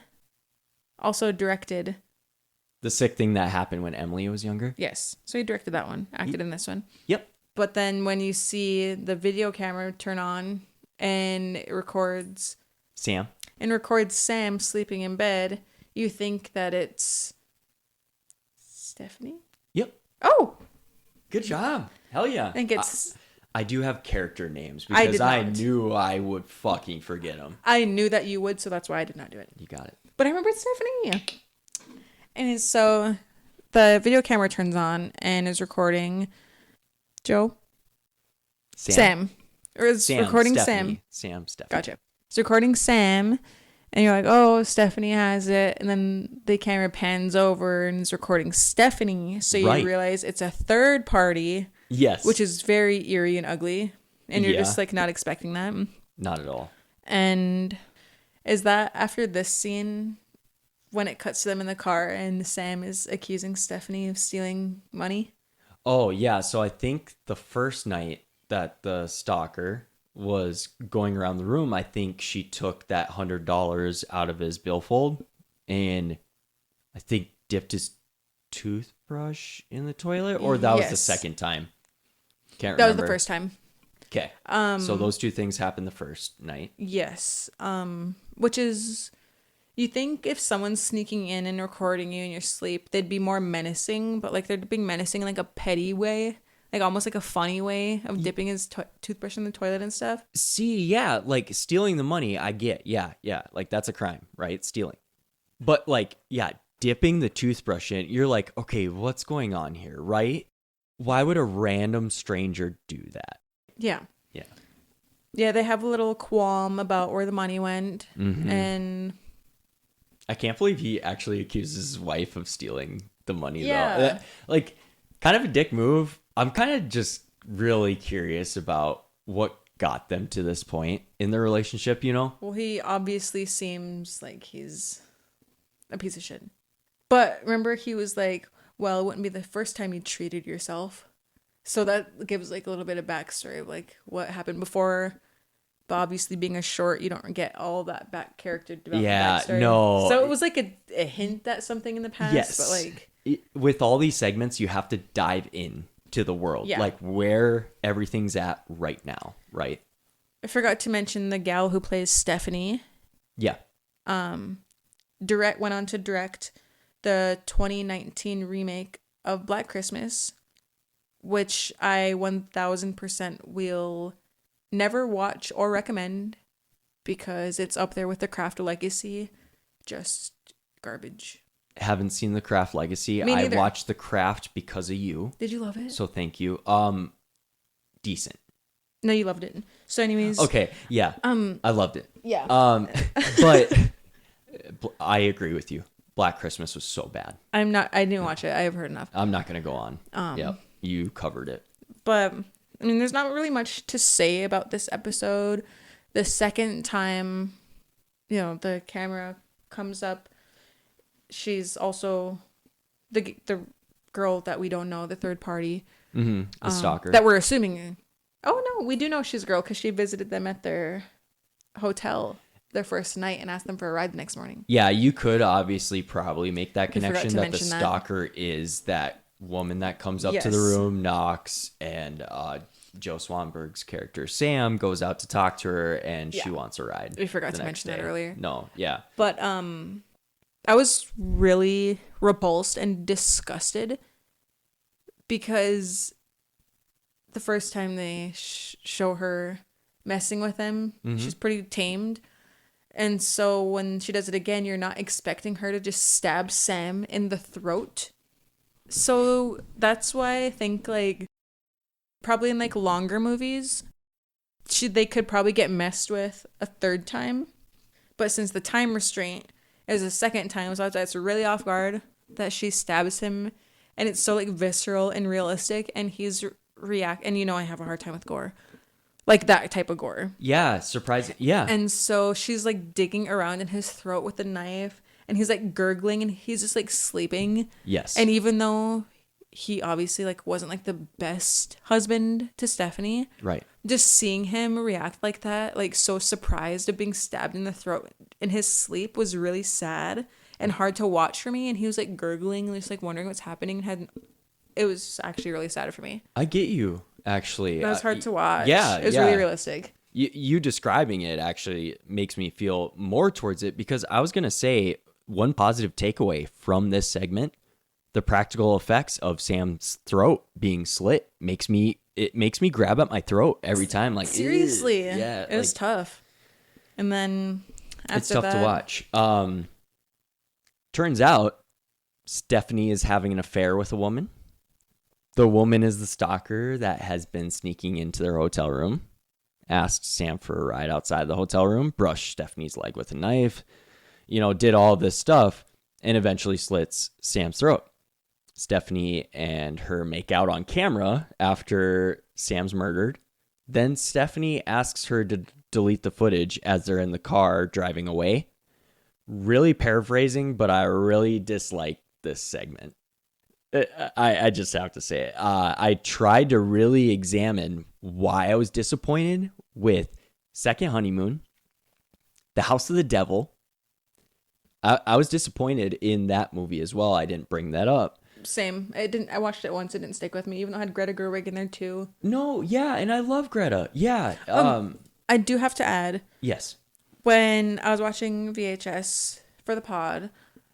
S2: also directed
S1: The Sick Thing That Happened When Emily Was Younger.
S2: Yes. So he directed that one, acted in this one.
S1: Yep.
S2: But then when you see the video camera turn on and it records
S1: Sam
S2: sleeping in bed, you think that it's Stephanie?
S1: Yep.
S2: Oh!
S1: Good job. Hell yeah.
S2: I think it's...
S1: I do have character names because I knew I would fucking forget them.
S2: I knew that you would, so that's why I did not do it.
S1: You got it.
S2: But I remembered Stephanie. And so the video camera turns on and is recording Joe?
S1: Sam.
S2: Or is recording
S1: Stephanie.
S2: Sam.
S1: Stephanie.
S2: Gotcha. It's recording Sam And you're like, oh, Stephanie has it. And then the camera pans over and is recording Stephanie. So you
S1: Right.
S2: realize it's a third party,
S1: Yes.
S2: which is very eerie and ugly. And you're
S1: Yeah.
S2: just like not expecting that.
S1: Not at all.
S2: And is that after this scene when it cuts to them in the car and Sam is accusing Stephanie of stealing money?
S1: Oh, yeah. So I think the first night that the stalker was going around the room, I think she took that $100 out of his billfold and I think dipped his toothbrush in the toilet, or that was the
S2: Yes.
S1: second time. Can't
S2: That was
S1: remember.
S2: the first time.
S1: Okay. So those two things happened the first night.
S2: Yes. Which is, you think if someone's sneaking in and recording you in your sleep, they'd be more menacing, but like they're being menacing in like a petty way, like almost like a funny way of dipping his toothbrush in the toilet and stuff.
S1: See, yeah, like stealing the money, I get. Yeah, yeah. Like that's a crime, right? Stealing. But like, yeah, dipping the toothbrush in, you're like, okay, what's going on here, right? Why would a random stranger do that?
S2: Yeah.
S1: Yeah.
S2: Yeah, they have a little qualm about where the money went.
S1: Mhm.
S2: And
S1: I can't believe he actually accuses his wife of stealing the money,
S2: Yeah.
S1: though. Like, kind of a dick move. I'm kind of just really curious about what got them to this point in their relationship, you know?
S2: well, he obviously seems like he's a piece of shit. But remember, he was like, well, it wouldn't be the first time you treated yourself. So that gives like a little bit of backstory of like what happened before. But obviously, being a short, you don't get all that back character development.
S1: Yeah,
S2: backstory.
S1: no.
S2: So it was like a hint at something in the past.
S1: Yes.
S2: But like,
S1: With all these segments, you have to dive in to the world.
S2: Yeah.
S1: Like where everything's at right now, right?
S2: I forgot to mention the gal who plays Stephanie.
S1: Yeah.
S2: Went on to direct the 2019 remake of Black Christmas, which I 1000% will never watch or recommend because it's up there with The Craft of Legacy. Just garbage.
S1: Haven't seen The Craft Legacy.
S2: Me
S1: I
S2: neither.
S1: watched The Craft because of you.
S2: Did you love it?
S1: So thank you. Decent.
S2: No, you loved it. So anyways.
S1: Okay, yeah. I loved it.
S2: Yeah.
S1: But I agree with you. Black Christmas was so bad.
S2: I didn't watch it. I have heard enough.
S1: I'm not going to go on. Yep. You covered it.
S2: But I mean, there's not really much to say about this episode. The second time, the camera comes up, she's also the girl that we don't know, the third party.
S1: Mm-hmm. The stalker.
S2: That we're assuming. Oh, no, we do know she's a girl because she visited them at their hotel their first night and asked them for a ride the next morning.
S1: Yeah, you could obviously probably make that
S2: We forgot
S1: connection
S2: to
S1: that the
S2: mention that.
S1: stalker is that woman that comes up to the
S2: Yes.
S1: room, knocks, and Joe Swanberg's character Sam goes out to talk to her, and she
S2: Yeah.
S1: wants a ride.
S2: We forgot
S1: the
S2: to
S1: next
S2: mention that
S1: day.
S2: earlier.
S1: No, yeah.
S2: But I was really repulsed and disgusted because the first time they show her messing with him, she's pretty tamed. And so when she does it again, you're not expecting her to just stab Sam in the throat. So that's why I think like probably in like longer movies, they could probably get messed with a third time. But since the time restraint is a second time, so it's really off guard that she stabs him, and it's so like visceral and realistic, and he's and I have a hard time with gore, like that type of gore.
S1: Yeah, surprising. Yeah.
S2: And so she's like digging around in his throat with a knife, and he's like gurgling, and he's just like sleeping.
S1: Yes.
S2: And even though he obviously like wasn't like the best husband to Stephanie,
S1: right.
S2: just seeing him react like that, like so surprised of being stabbed in the throat in his sleep, was really sad and hard to watch for me. And he was like gurgling and just like wondering what's happening. It was actually really sad for me.
S1: I get you, actually.
S2: That was hard to watch.
S1: Yeah.
S2: It was
S1: yeah.
S2: really realistic.
S1: You describing it actually makes me feel more towards it, because I was going to say one positive takeaway from this segment, the practical effects of Sam's throat being slit makes me grab at my throat every time. Like,
S2: Seriously.
S1: ew. Yeah.
S2: It was tough. And then after
S1: it's tough
S2: that,
S1: to watch. Turns out Stephanie is having an affair with a woman. The woman is the stalker that has been sneaking into their hotel room, asked Sam for a ride outside the hotel room, brushed Stephanie's leg with a knife, did all this stuff and eventually slits Sam's throat. Stephanie and her make out on camera after Sam's murdered. Then Stephanie asks her to delete the footage as they're in the car driving away. Really paraphrasing, but I really dislike this segment. I just have to say it. I tried to really examine why I was disappointed with Second Honeymoon, The House of the Devil. I was disappointed in that movie as well. I didn't bring that up.
S2: Same. I watched it once. It didn't stick with me, even though it had Greta Gerwig in there too.
S1: No, yeah, and I love Greta. Yeah.
S2: I do have to add.
S1: Yes.
S2: When I was watching VHS for the pod,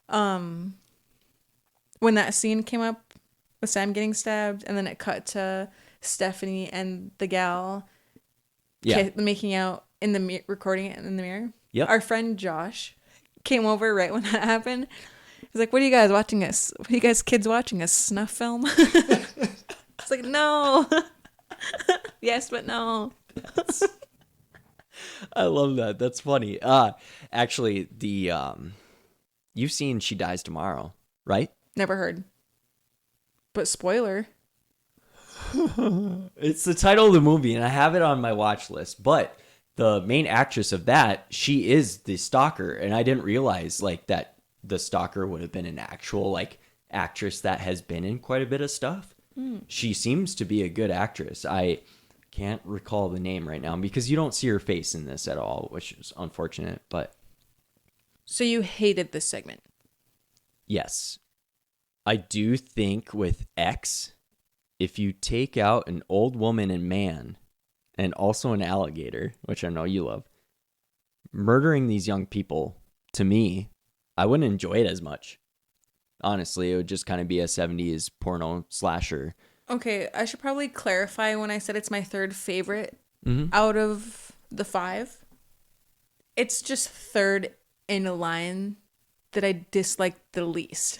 S2: when that scene came up with Sam getting stabbed, and then it cut to Stephanie and the gal making out in the recording it in the mirror.
S1: Yep.
S2: Our friend Josh came over right when that happened. He's like, "What are you guys watching? What are you guys kids watching? A snuff film?" It's like, no. Yes, but no.
S1: I love that. That's funny. Actually, you've seen She Dies Tomorrow, right?
S2: Never heard. But spoiler.
S1: It's the title of the movie, and I have it on my watch list. But the main actress of that, she is the stalker, and I didn't realize that the stalker would have been an actual actress that has been in quite a bit of stuff. She seems to be a good actress. I can't recall the name right now because you don't see her face in this at all, which is unfortunate. But
S2: so you hated this segment?
S1: Yes, I do think with X, if you take out an old woman and man, and also an alligator, which I know you love, murdering these young people, to me, I wouldn't enjoy it as much. Honestly, it would just kind of be a 70s porno slasher. Okay,
S2: I should probably clarify when I said it's my third favorite out of the 5. It's just third in a line that I dislike the least.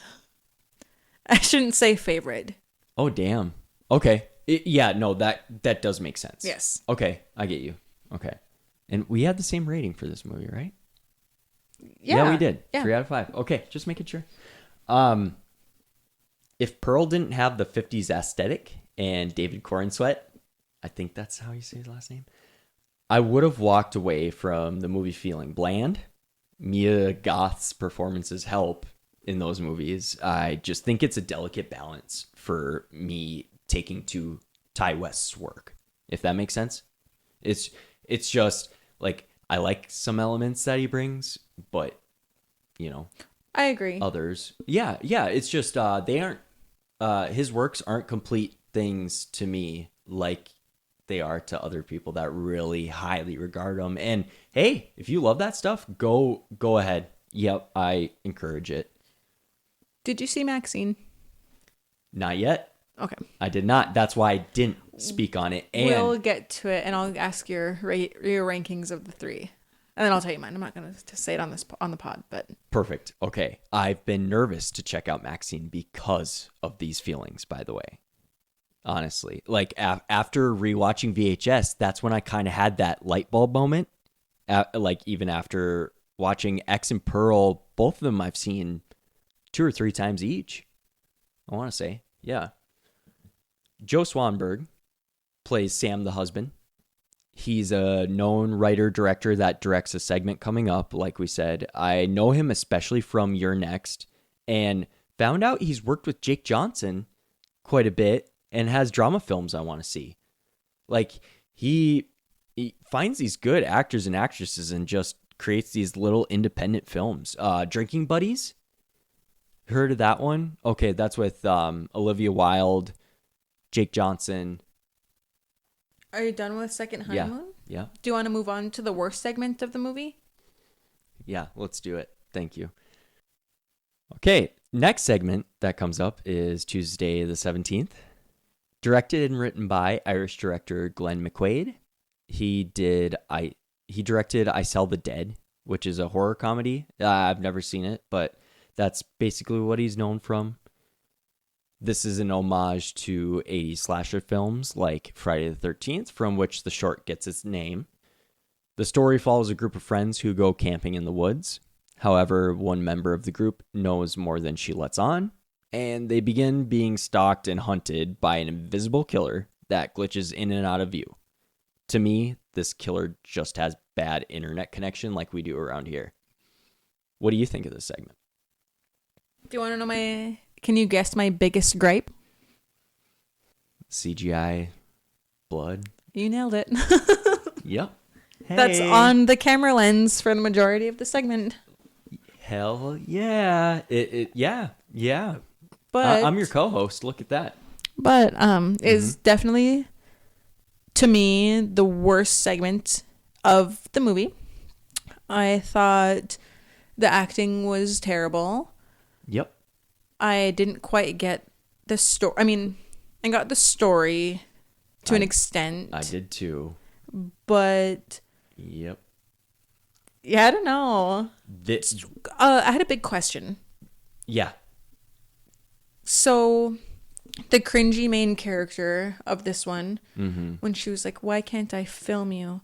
S2: I shouldn't say favorite.
S1: Oh, damn. Okay. That does make sense.
S2: Yes.
S1: Okay, I get you. Okay. And we had the same rating for this movie, right?
S2: Yeah,
S1: we did.
S2: Yeah.
S1: 3 out of 5. Okay, just making sure. If Pearl didn't have the 50s aesthetic and David Corenswet, I think that's how you say his last name, I would have walked away from the movie feeling bland. Mia Goth's performances help in those movies. I just think it's a delicate balance for me taking to Ty West's work, if that makes sense. It's just I like some elements that he brings, but
S2: I agree.
S1: Others, yeah, it's just they aren't his works aren't complete things to me like they are to other people that really highly regard them. And hey, if you love that stuff, go ahead. Yep, I encourage it.
S2: Did you see Maxine?
S1: Not yet.
S2: Okay.
S1: I did not. That's why I didn't speak on it. And
S2: we'll get to it, and I'll ask your rankings of the 3. And then I'll tell you mine. I'm not going to say it on the pod, but
S1: perfect. Okay. I've been nervous to check out Maxine because of these feelings, by the way. Honestly, after rewatching VHS, that's when I kind of had that light bulb moment. Even after watching X and Pearl, both of them I've seen 2 or 3 times each. I want to say, yeah. Joe Swanberg plays Sam the husband. He's a known writer-director that directs a segment coming up, like we said. I know him especially from You're Next, and found out he's worked with Jake Johnson quite a bit and has drama films I want to see. He finds these good actors and actresses and just creates these little independent films. Drinking Buddies? Heard of that one? Okay, that's with Olivia Wilde, Jake Johnson.
S2: Are you done with Second Honeymoon?
S1: Yeah.
S2: Do you want to move on to the worst segment of the movie?
S1: Yeah, let's do it. Thank you. Okay, next segment that comes up is Tuesday the 17th. Directed and written by Irish director Glenn McQuaid. He directed I Sell the Dead, which is a horror comedy. I've never seen it, but that's basically what he's known from. This is an homage to 80s slasher films like Friday the 13th, from which the short gets its name. The story follows a group of friends who go camping in the woods. However, one member of the group knows more than she lets on, and they begin being stalked and hunted by an invisible killer that glitches in and out of view. To me, this killer just has bad internet connection like we do around here. What do you think of this segment?
S2: Do you want to know can you guess my biggest gripe?
S1: CGI blood.
S2: You nailed it.
S1: Yep. Hey.
S2: That's on the camera lens for the majority of the segment.
S1: Hell yeah. Yeah.
S2: But
S1: I'm your co-host. Look at that.
S2: But is definitely, to me, the worst segment of the movie. I thought the acting was terrible.
S1: Yep.
S2: I didn't quite get the story. I mean, I got the story to an extent.
S1: I did too.
S2: But
S1: yep.
S2: Yeah, I don't know. I had a big question.
S1: Yeah.
S2: So the cringy main character of this one, when she was like, "Why can't I film you?"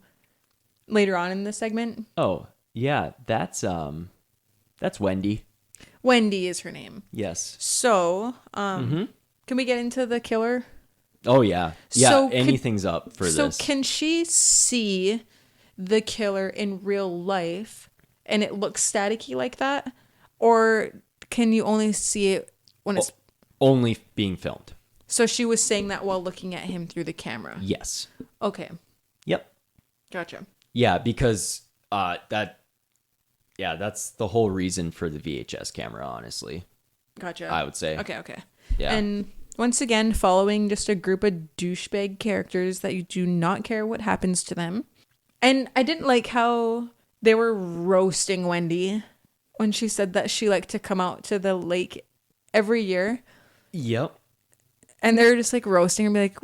S2: Later on in the segment.
S1: Oh, yeah, that's Wendy.
S2: Wendy is her name.
S1: Yes.
S2: So, can we get into the killer?
S1: Oh yeah. Yeah,
S2: so
S1: anything's up for this.
S2: So can she see the killer in real life and it looks staticky like that? Or can you only see it when it's
S1: only being filmed?
S2: So she was saying that while looking at him through the camera.
S1: Yes.
S2: Okay.
S1: Yep.
S2: Gotcha.
S1: Yeah, because that's the whole reason for the VHS camera, honestly.
S2: Gotcha.
S1: I would say.
S2: Okay.
S1: Yeah.
S2: And once again, following just a group of douchebag characters that you do not care what happens to them. And I didn't like how they were roasting Wendy when she said that she liked to come out to the lake every year.
S1: Yep.
S2: And they were just like roasting her and be like,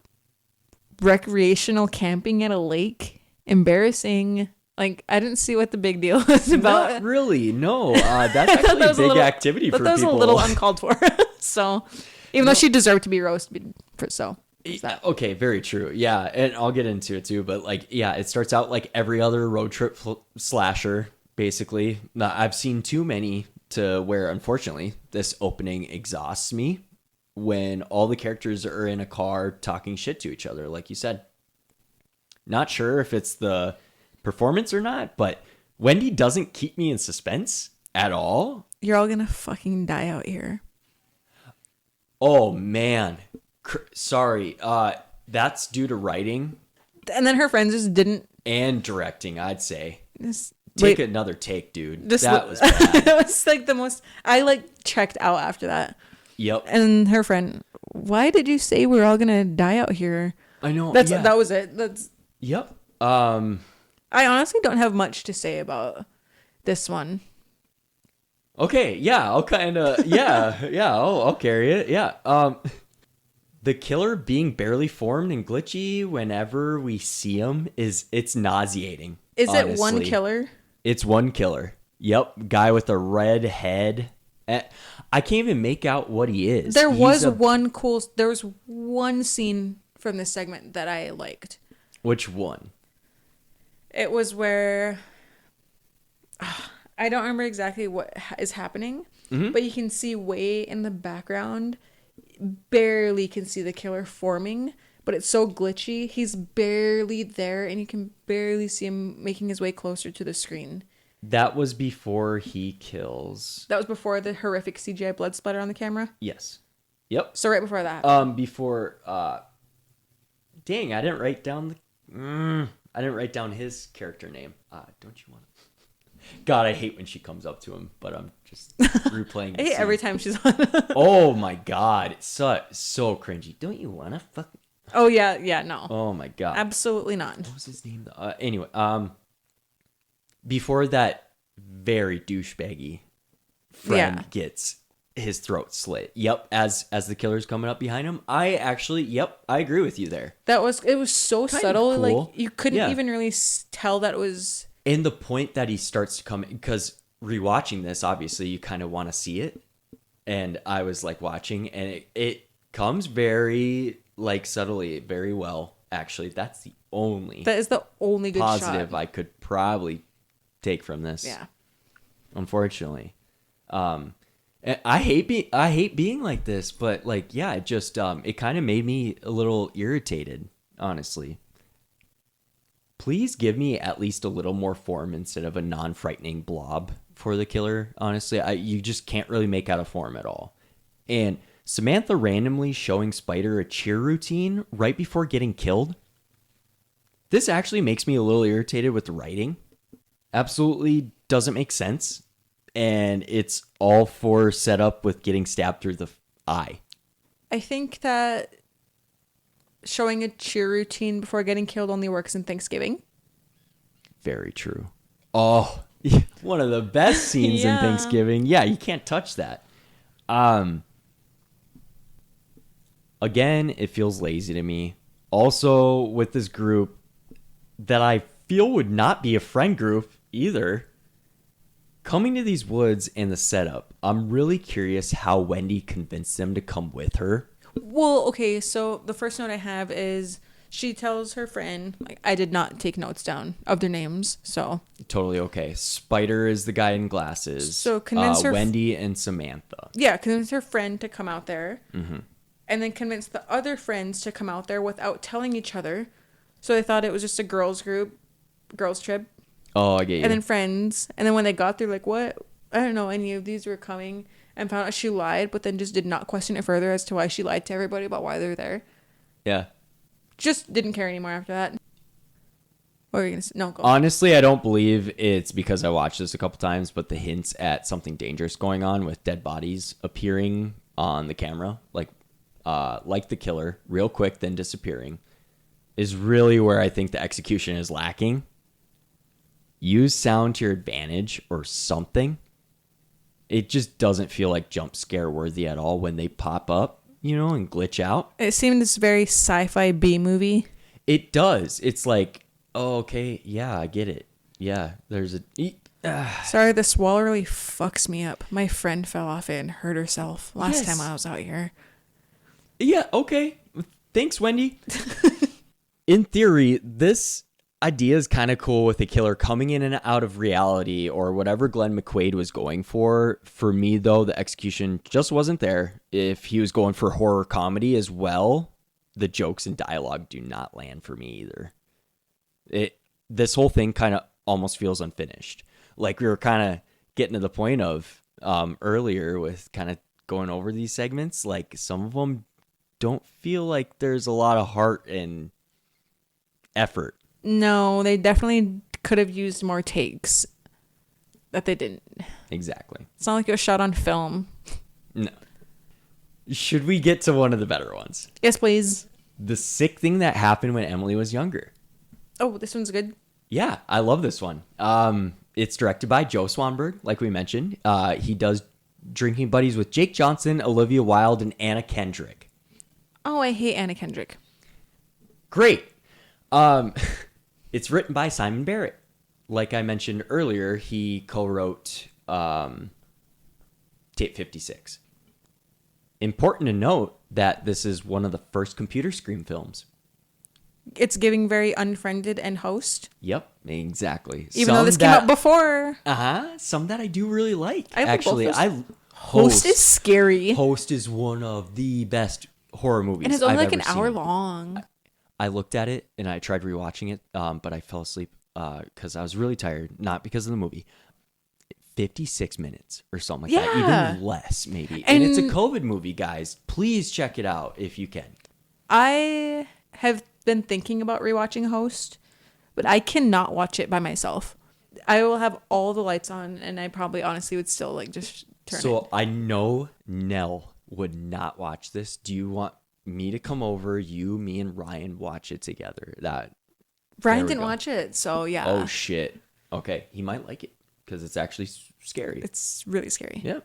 S2: recreational camping at a lake? Embarrassing. Like, I didn't see what the big deal was about.
S1: Not really. No. That's actually a big activity for people.
S2: That was a little uncalled for. So, even though she deserved to be roasted for so.
S1: Okay, very true. Yeah, and I'll get into it too. But like, yeah, it starts out like every other road trip slasher, basically. Now, I've seen too many to where, unfortunately, this opening exhausts me when all the characters are in a car talking shit to each other, like you said. Not sure if it's the performance or not, but Wendy doesn't keep me in suspense at all.
S2: You're all gonna fucking die out here.
S1: Oh man, sorry. That's due to writing,
S2: and then her friends just didn't,
S1: and directing. I'd say
S2: take
S1: another take, dude.
S2: That
S1: was bad.
S2: It was like the most. I like checked out after that.
S1: Yep.
S2: And her friend, why did you say we're all gonna die out here?
S1: I know.
S2: That was it.
S1: Yep.
S2: I honestly don't have much to say about this one.
S1: Okay, yeah, I'll kind of, I'll carry it, yeah. The killer being barely formed and glitchy whenever we see him it's nauseating.
S2: Is
S1: honestly.
S2: It one killer?
S1: It's one killer. Yep, guy with a red head. I can't even make out what he is.
S2: There was one scene from this segment that I liked.
S1: Which one?
S2: It was where I don't remember exactly what is happening, but you can see way in the background, barely can see the killer forming, but it's so glitchy. He's barely there, and you can barely see him making his way closer to the screen.
S1: That was before he kills.
S2: That was before the horrific CGI blood splatter on the camera?
S1: Yes. Yep.
S2: So right before that happened.
S1: Before, dang, I didn't write down I didn't write down his character name. Don't you want to? God, I hate when she comes up to him, but I'm just replaying.
S2: I hate every time she's on.
S1: Oh my God, it's so cringy. Don't you want to fuck?
S2: Oh yeah, no.
S1: Oh my God,
S2: absolutely not.
S1: What was his name? Anyway, before that very douchebaggy friend gets his throat slit. Yep, as the killer's coming up behind him. I agree with you there.
S2: It was so kind subtle, cool. Like you couldn't even really tell that it was.
S1: And the point that he starts to come, because rewatching this, obviously you kind of want to see it, and I was like watching, and it comes very like subtly, very well. Actually, that is the only
S2: good
S1: positive
S2: shot
S1: I could probably take from this.
S2: Yeah.
S1: unfortunately. And I hate being like this, but like, yeah, it just it kind of made me a little irritated, honestly. Please give me at least a little more form instead of a non-frightening blob for the killer. Honestly, you just can't really make out a form at all. And Samantha randomly showing Spider a cheer routine right before getting killed. This actually makes me a little irritated with the writing. Absolutely doesn't make sense. And it's all for setup with getting stabbed through the eye.
S2: I think that showing a cheer routine before getting killed only works in Thanksgiving.
S1: Very true. Oh, one of the best scenes in Thanksgiving. Yeah, you can't touch that. Again, it feels lazy to me. Also, with this group that I feel would not be a friend group either. Coming to these woods and the setup, I'm really curious how Wendy convinced them to come with her.
S2: Well, okay, so the first note I have is she tells her friend, like, I did not take notes down of their names, so.
S1: Totally okay. Spider is the guy in glasses.
S2: So convince her.
S1: Wendy and Samantha.
S2: Yeah, convince her friend to come out there.
S1: Mm-hmm.
S2: And then convince the other friends to come out there without telling each other. So they thought it was just a girls trip.
S1: Oh, I get you.
S2: And then friends. And then when they got there, like, what? I don't know any of these were coming. And found out she lied, but then just did not question it further as to why she lied to everybody about why they're there.
S1: Yeah.
S2: Just didn't care anymore after that. What were you going to say? No, go.
S1: Honestly, I don't believe it's because I watched this a couple times, but the hints at something dangerous going on with dead bodies appearing on the camera, like the killer, real quick, then disappearing, is really where I think the execution is lacking. Use sound to your advantage or something. It just doesn't feel like jump scare worthy at all when they pop up, and glitch out.
S2: It seemed this very sci-fi B movie.
S1: It does. It's like, oh, okay, yeah, I get it. Yeah, there's
S2: Sorry, the swallow really fucks me up. My friend fell off it and hurt herself last time I was out here.
S1: Yeah, okay. Thanks, Wendy. In theory, this idea is kind of cool with the killer coming in and out of reality or whatever Glenn McQuaid was going for. For me, though, the execution just wasn't there. If he was going for horror comedy as well, the jokes and dialogue do not land for me either. This whole thing kind of almost feels unfinished. Like we were kind of getting to the point of earlier with kind of going over these segments. Like some of them don't feel like there's a lot of heart and effort.
S2: No, they definitely could have used more takes that they didn't.
S1: Exactly.
S2: It's not like it was shot on film.
S1: No. Should we get to one of the better ones?
S2: Yes, please.
S1: The sick thing that happened when Emily was younger.
S2: Oh, this one's good.
S1: Yeah, I love this one. It's directed by Joe Swanberg, like we mentioned. He does Drinking Buddies with Jake Johnson, Olivia Wilde, and Anna Kendrick.
S2: Oh, I hate Anna Kendrick.
S1: Great. It's written by Simon Barrett. Like I mentioned earlier, he co-wrote Tape 56. Important to note that this is one of the first computer screen films.
S2: It's giving very Unfriended and Host.
S1: Yep, exactly.
S2: Even though this came out before.
S1: Some that I do really like.
S2: I
S1: actually,
S2: Host is scary.
S1: Host is one of the best horror movies
S2: and it's only
S1: I've
S2: like
S1: ever
S2: an hour
S1: seen.
S2: long.
S1: I looked at it and I tried rewatching it, but I fell asleep because I was really tired, not because of the movie. 56 minutes or something like that, even less maybe. And it's a COVID movie, guys. Please check it out if you can.
S2: I have been thinking about rewatching Host, but I cannot watch it by myself. I will have all the lights on, and I probably honestly would still like just turn it.
S1: So I know Nell would not watch this. Do you want me to come over? You, me, and Ryan watch it together.
S2: Ryan didn't watch it, so yeah.
S1: Oh shit. Okay, he might like it because it's actually scary.
S2: It's really scary.
S1: Yeah.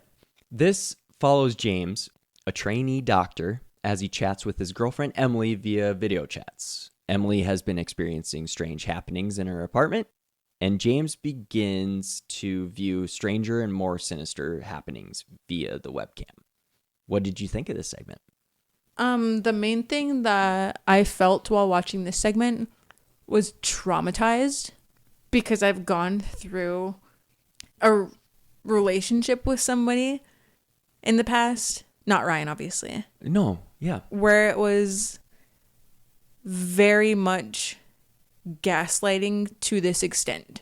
S1: This follows James, a trainee doctor, as he chats with his girlfriend Emily via video chats. Emily has been experiencing strange happenings in her apartment, and James begins to view stranger and more sinister happenings via the webcam. What did you think of this segment?
S2: The main thing that I felt while watching this segment was traumatized because I've gone through a relationship with somebody in the past, not Ryan, obviously,
S1: No, yeah.
S2: where it was very much gaslighting to this extent.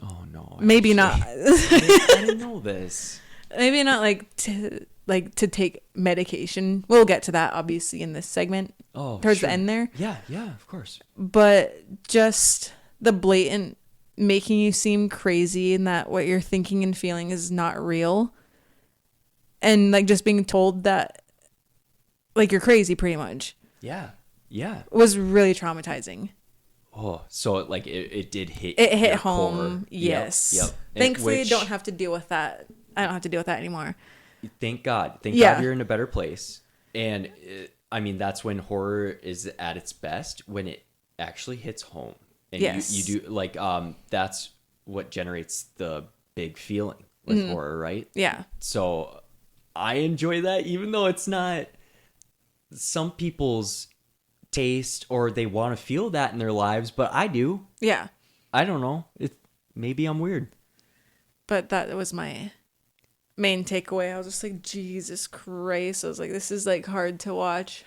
S1: Oh no.
S2: Maybe
S1: actually.
S2: not.
S1: I didn't know this.
S2: Maybe not to take medication. We'll get to that obviously in this segment.
S1: Oh,
S2: towards
S1: sure.
S2: the end there.
S1: Yeah, of course.
S2: But just the blatant making you seem crazy and that what you're thinking and feeling is not real. And like just being told that like you're crazy pretty much.
S1: Yeah.
S2: Was really traumatizing.
S1: Oh, so it did hit.
S2: It hit
S1: your
S2: home.
S1: core.
S2: Yes.
S1: Yep.
S2: Thankfully, I don't have to deal with that. I don't have to deal with that anymore.
S1: Thank God. Thank
S2: Yeah.
S1: God you're in a better place. And I mean, that's when horror is at its best, when it actually hits home. And
S2: Yes.
S1: you do like that's what generates the big feeling with horror, right?
S2: Yeah.
S1: So I enjoy that, even though it's not some people's taste or they want to feel that in their lives, but I do.
S2: Yeah.
S1: I don't know. Maybe I'm weird.
S2: But that was my main takeaway. I was just like, Jesus Christ. I was like, this is like hard to watch.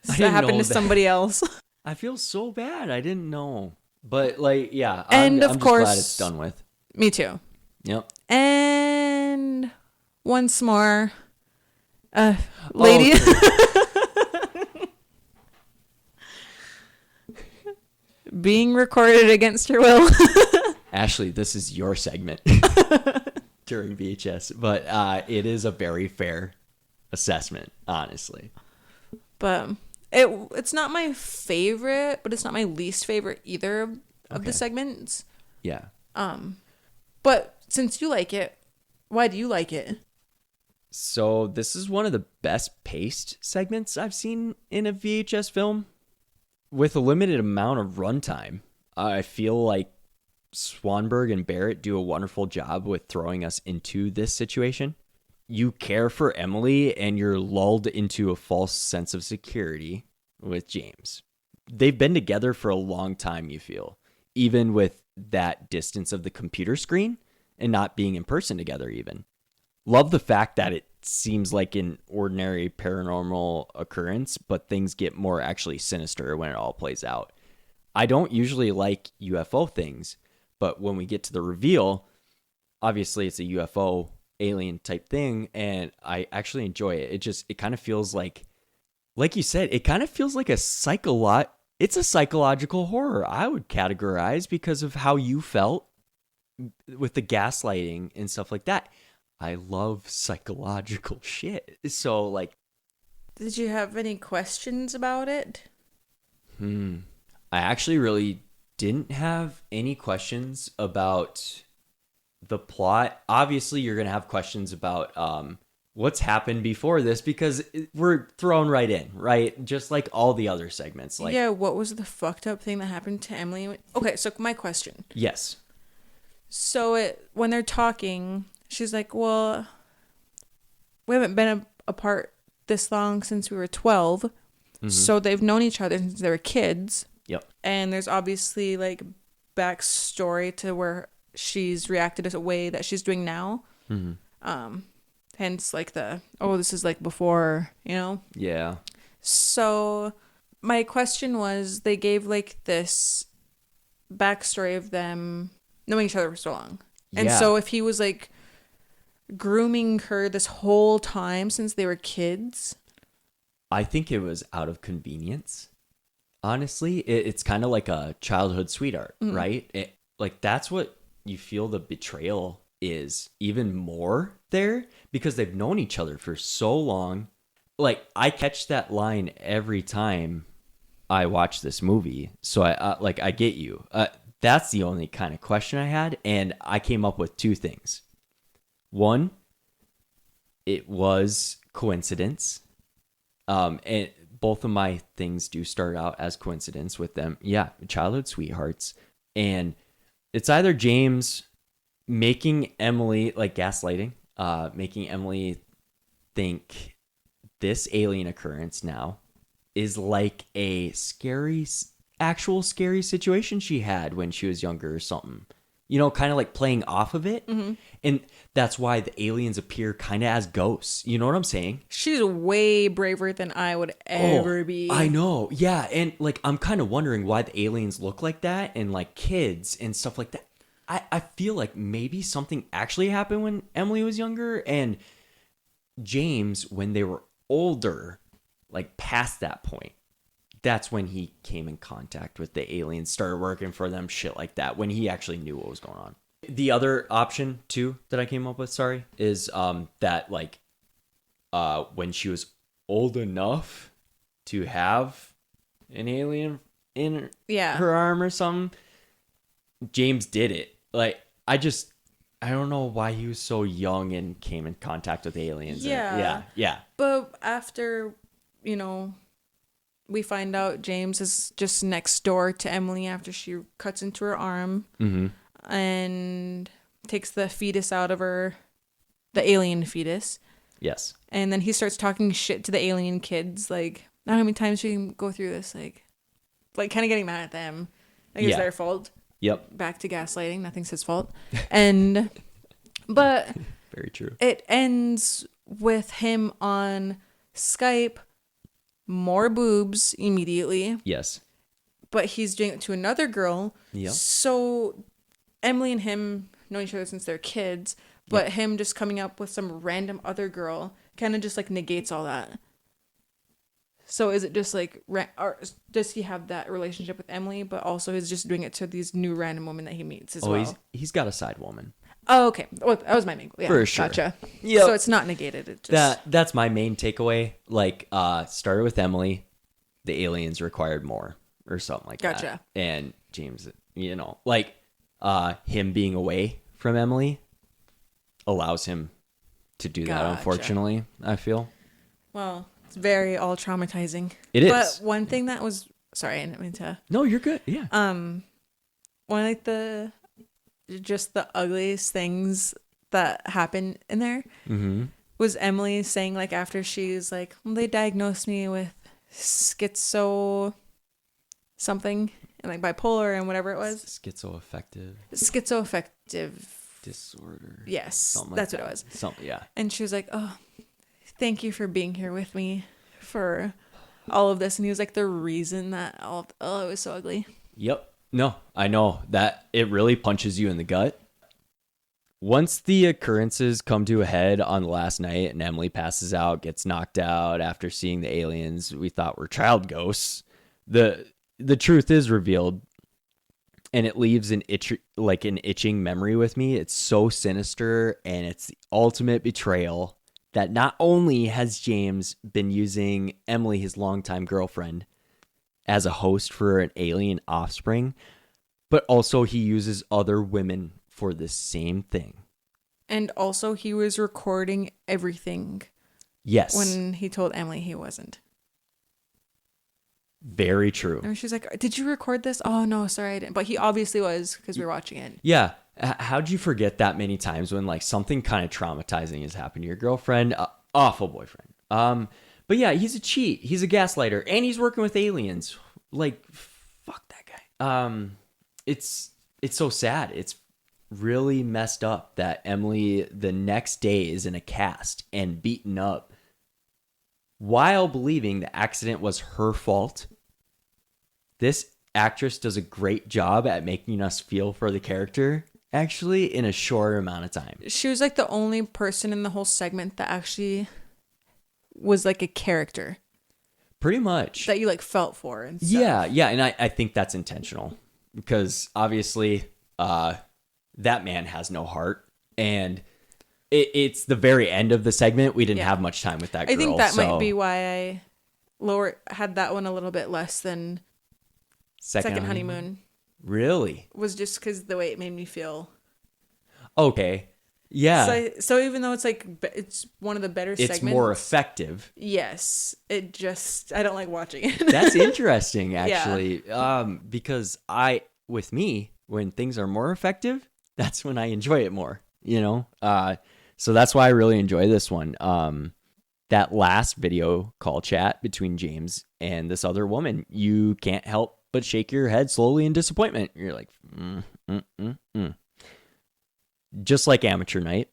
S1: I
S2: That
S1: didn't
S2: happened
S1: know
S2: to
S1: that.
S2: somebody else.
S1: I feel so bad. I didn't know. But like, yeah.
S2: And
S1: I'm
S2: of
S1: just
S2: course,
S1: glad it's done with.
S2: Me too.
S1: Yep.
S2: And once more, lady.
S1: Okay.
S2: Being recorded against her will.
S1: Ashlee, this is your segment during VHS, but it is a very fair assessment, honestly.
S2: But it's not my favorite, but it's not my least favorite either of
S1: Okay.
S2: the segments.
S1: Yeah.
S2: But since you like it, why do you like it?
S1: So this is one of the best paced segments I've seen in a VHS film. With a limited amount of runtime, I feel like Swanberg and Barrett do a wonderful job with throwing us into this situation. You care for Emily and you're lulled into a false sense of security with James. They've been together for a long time, you feel, even with that distance of the computer screen and not being in person together even. Love the fact that it seems like an ordinary paranormal occurrence, but things get more actually sinister when it all plays out. I don't usually like UFO things, but when we get to the reveal, obviously it's a UFO alien type thing, and I actually enjoy it. It kind of feels like you said, it kind of feels like it's a psychological horror, I would categorize, because of how you felt with the gaslighting and stuff like that. I love psychological shit. So like,
S2: Did you have any questions about it?
S1: I actually really didn't have any questions about the plot. Obviously, you're going to have questions about what's happened before this, because we're thrown right in, right? Just like all the other segments. Like,
S2: Yeah, what was the fucked up thing that happened to Emily? Okay, so my question.
S1: yes.
S2: So when they're talking, she's like, well, we haven't been apart this long since we were 12. Mm-hmm. So they've known each other since they were kids.
S1: Yep.
S2: And there's obviously like backstory to where she's reacted as a way that she's doing now. Mm-hmm. Hence like this is like before, you know?
S1: Yeah.
S2: So my question was, they gave like this backstory of them knowing each other for so long. And
S1: Yeah.
S2: so if he was like grooming her this whole time since they were kids,
S1: I think it was out of convenience. Honestly, it's kind of like a childhood sweetheart, right? Like that's what you feel the betrayal is even more there, because they've known each other for so long. Like I catch that line every time I watch this movie. So I get you. That's the only kind of question I had. And I came up with two things. One, it was coincidence. And both of my things do start out as coincidence with them. Yeah, childhood sweethearts. And it's either James making Emily, like gaslighting, making Emily think this alien occurrence now is like a actual scary situation she had when she was younger or something. kind of like playing off of it.
S2: Mm-hmm.
S1: And that's why the aliens appear kind of as ghosts. You know what I'm saying?
S2: She's way braver than I would ever be.
S1: I know. Yeah. And like, I'm kind of wondering why the aliens look like that and like kids and stuff like that. I feel like maybe something actually happened when Emily was younger, and James, when they were older, like past that point, that's when he came in contact with the aliens, started working for them, shit like that, when he actually knew what was going on. The other option too that I came up with, is that like when she was old enough to have an alien in her arm or something, James did it. Like, I don't know why he was so young and came in contact with aliens.
S2: Yeah.
S1: Yeah.
S2: But after, we find out James is just next door to Emily after she cuts into her arm and takes the fetus out of her, the alien fetus.
S1: Yes.
S2: And then he starts talking shit to the alien kids. Like, I don't know how many times we can go through this. Like kind of getting mad at them. Like, it's their fault.
S1: Yep.
S2: Back to gaslighting. Nothing's his fault. But
S1: very true.
S2: It ends with him on Skype, more boobs immediately.
S1: Yes.
S2: But he's doing it to another girl.
S1: Yep.
S2: So Emily and him know each other since they're kids, but him just coming up with some random other girl kind of just like negates all that. So is it just like, or does he have that relationship with Emily, but also he's just doing it to these new random women that he meets as well?
S1: He's got a side woman.
S2: Oh, okay. Well, that was my main. Yeah,
S1: for sure.
S2: Gotcha.
S1: Yeah.
S2: So it's not negated. It just...
S1: That's my main takeaway. Like, started with Emily, the aliens required more or something like that.
S2: Gotcha.
S1: And James, like, him being away from Emily allows him to do that. Unfortunately, I feel.
S2: Well. It's very all traumatizing.
S1: It is.
S2: But one thing that was sorry, I didn't mean to.
S1: No, you're good. Yeah.
S2: One of the ugliest things that happened in there was Emily saying, like, after she's like, well, they diagnosed me with schizo something and like bipolar and whatever it was.
S1: Schizoaffective disorder.
S2: Yes, that's what it was.
S1: Something, yeah.
S2: And she was like, oh, thank you for being here with me for all of this. And he was like the reason that it was so ugly.
S1: Yep. No, I know that it really punches you in the gut. Once the occurrences come to a head on the last night and Emily passes out, gets knocked out after seeing the aliens we thought were child ghosts, the truth is revealed, and it leaves an itching memory with me. It's so sinister, and it's the ultimate betrayal that not only has James been using Emily, his longtime girlfriend, as a host for an alien offspring, but also he uses other women for the same thing.
S2: And also he was recording everything.
S1: Yes.
S2: When he told Emily he wasn't.
S1: Very true.
S2: And she's like, did you record this? Oh, no, sorry, I didn't. But he obviously was because we were watching it.
S1: Yeah. How'd you forget that many times when like something kind of traumatizing has happened to your girlfriend? Awful boyfriend. But yeah, he's a cheat. He's a gaslighter, and he's working with aliens. Like, fuck that guy. It's so sad. It's really messed up that Emily the next day is in a cast and beaten up while believing the accident was her fault. This actress does a great job at making us feel for the character, actually, in a short amount of time.
S2: She was like the only person in the whole segment that actually was like a character.
S1: Pretty much.
S2: That you like felt for and stuff.
S1: Yeah. And I think that's intentional because obviously that man has no heart. And it's the very end of the segment. We didn't have much time with that girl.
S2: I think that might be why I had that one a little bit less than Second Honeymoon.
S1: Really?
S2: Was just because the way it made me feel.
S1: Okay. Yeah.
S2: So even though it's like it's one of the better segments,
S1: it's more effective.
S2: Yes, I don't like watching it.
S1: That's interesting, actually. Yeah. Because with me, when things are more effective, that's when I enjoy it more. So that's why I really enjoy this one. That last video call chat between James and this other woman, you can't help but shake your head slowly in disappointment. You're like, Just like Amateur Night,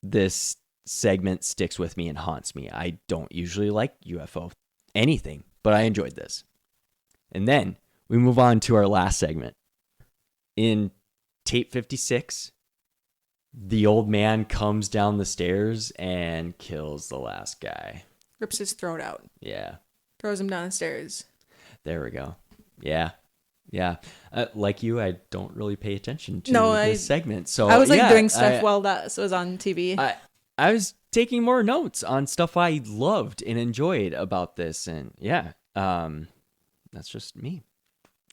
S1: this segment sticks with me and haunts me. I don't usually like UFO anything, but I enjoyed this. And then we move on to our last segment. In tape 56, the old man comes down the stairs and kills the last guy.
S2: Rips his throat out.
S1: Yeah.
S2: Throws him down the stairs.
S1: There we go. Yeah. Yeah. Like you, I don't really pay attention to this segment. So
S2: I was doing stuff while that was on TV.
S1: I was taking more notes on stuff I loved and enjoyed about this. And yeah, that's just me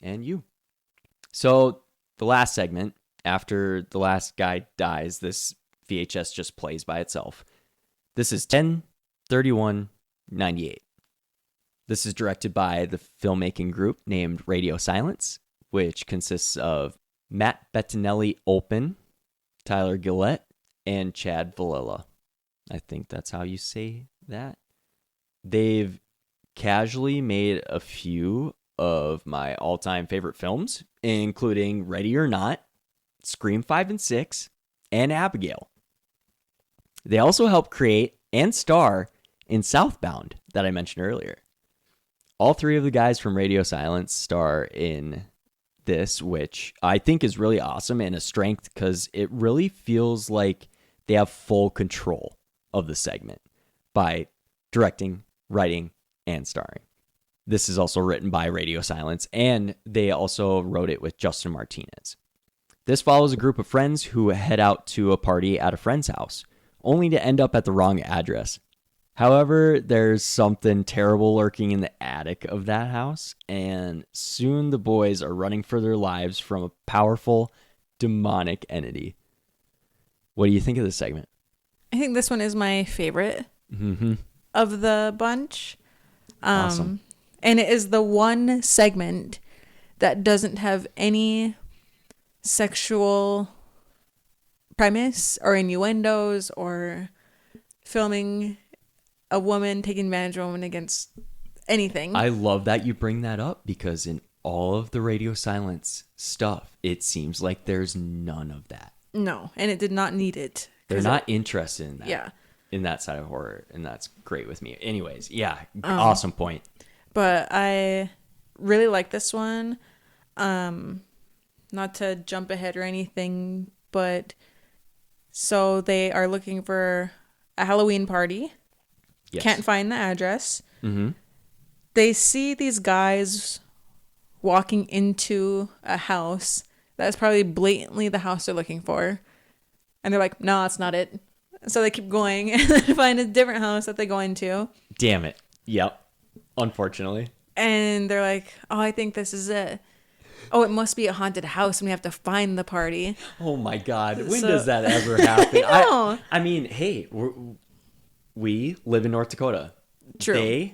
S1: and you. So the last segment, after the last guy dies, this VHS just plays by itself. This is 10/31/98. This is directed by the filmmaking group named Radio Silence, which consists of Matt Bettinelli-Olpin, Tyler Gillette, and Chad Villella. I think that's how you say that. They've casually made a few of my all-time favorite films, including Ready or Not, Scream 5 and 6, and Abigail. They also helped create and star in Southbound that I mentioned earlier. All three of the guys from Radio Silence star in this, which I think is really awesome and a strength because it really feels like they have full control of the segment by directing, writing, and starring. This is also written by Radio Silence, and they also wrote it with Justin Martinez. This follows a group of friends who head out to a party at a friend's house, only to end up at the wrong address. However, there's something terrible lurking in the attic of that house, and soon the boys are running for their lives from a powerful, demonic entity. What do you think of this segment?
S2: I think this one is my favorite of the bunch.
S1: Awesome.
S2: And it is the one segment that doesn't have any sexual premise or innuendos or filming a woman taking advantage of a woman against anything.
S1: I love that you bring that up because in all of the Radio Silence stuff, it seems like there's none of that.
S2: No, and it did not need it.
S1: They're not interested in that.
S2: Yeah.
S1: In that side of horror, and that's great with me. Anyways, yeah, awesome point.
S2: But I really like this one. Not to jump ahead or anything, but so they are looking for a Halloween party.
S1: Yes.
S2: Can't find the address.
S1: Mm-hmm.
S2: They see these guys walking into a house that's probably blatantly the house they're looking for. And they're like, no, that's not it. So they keep going and then find a different house that they go into. Damn
S1: it. Yep. Unfortunately.
S2: And they're like, oh, I think this is it. Oh, it must be a haunted house and we have to find the party.
S1: Oh my God. When does that ever happen? I mean, hey, we live in North Dakota.
S2: True.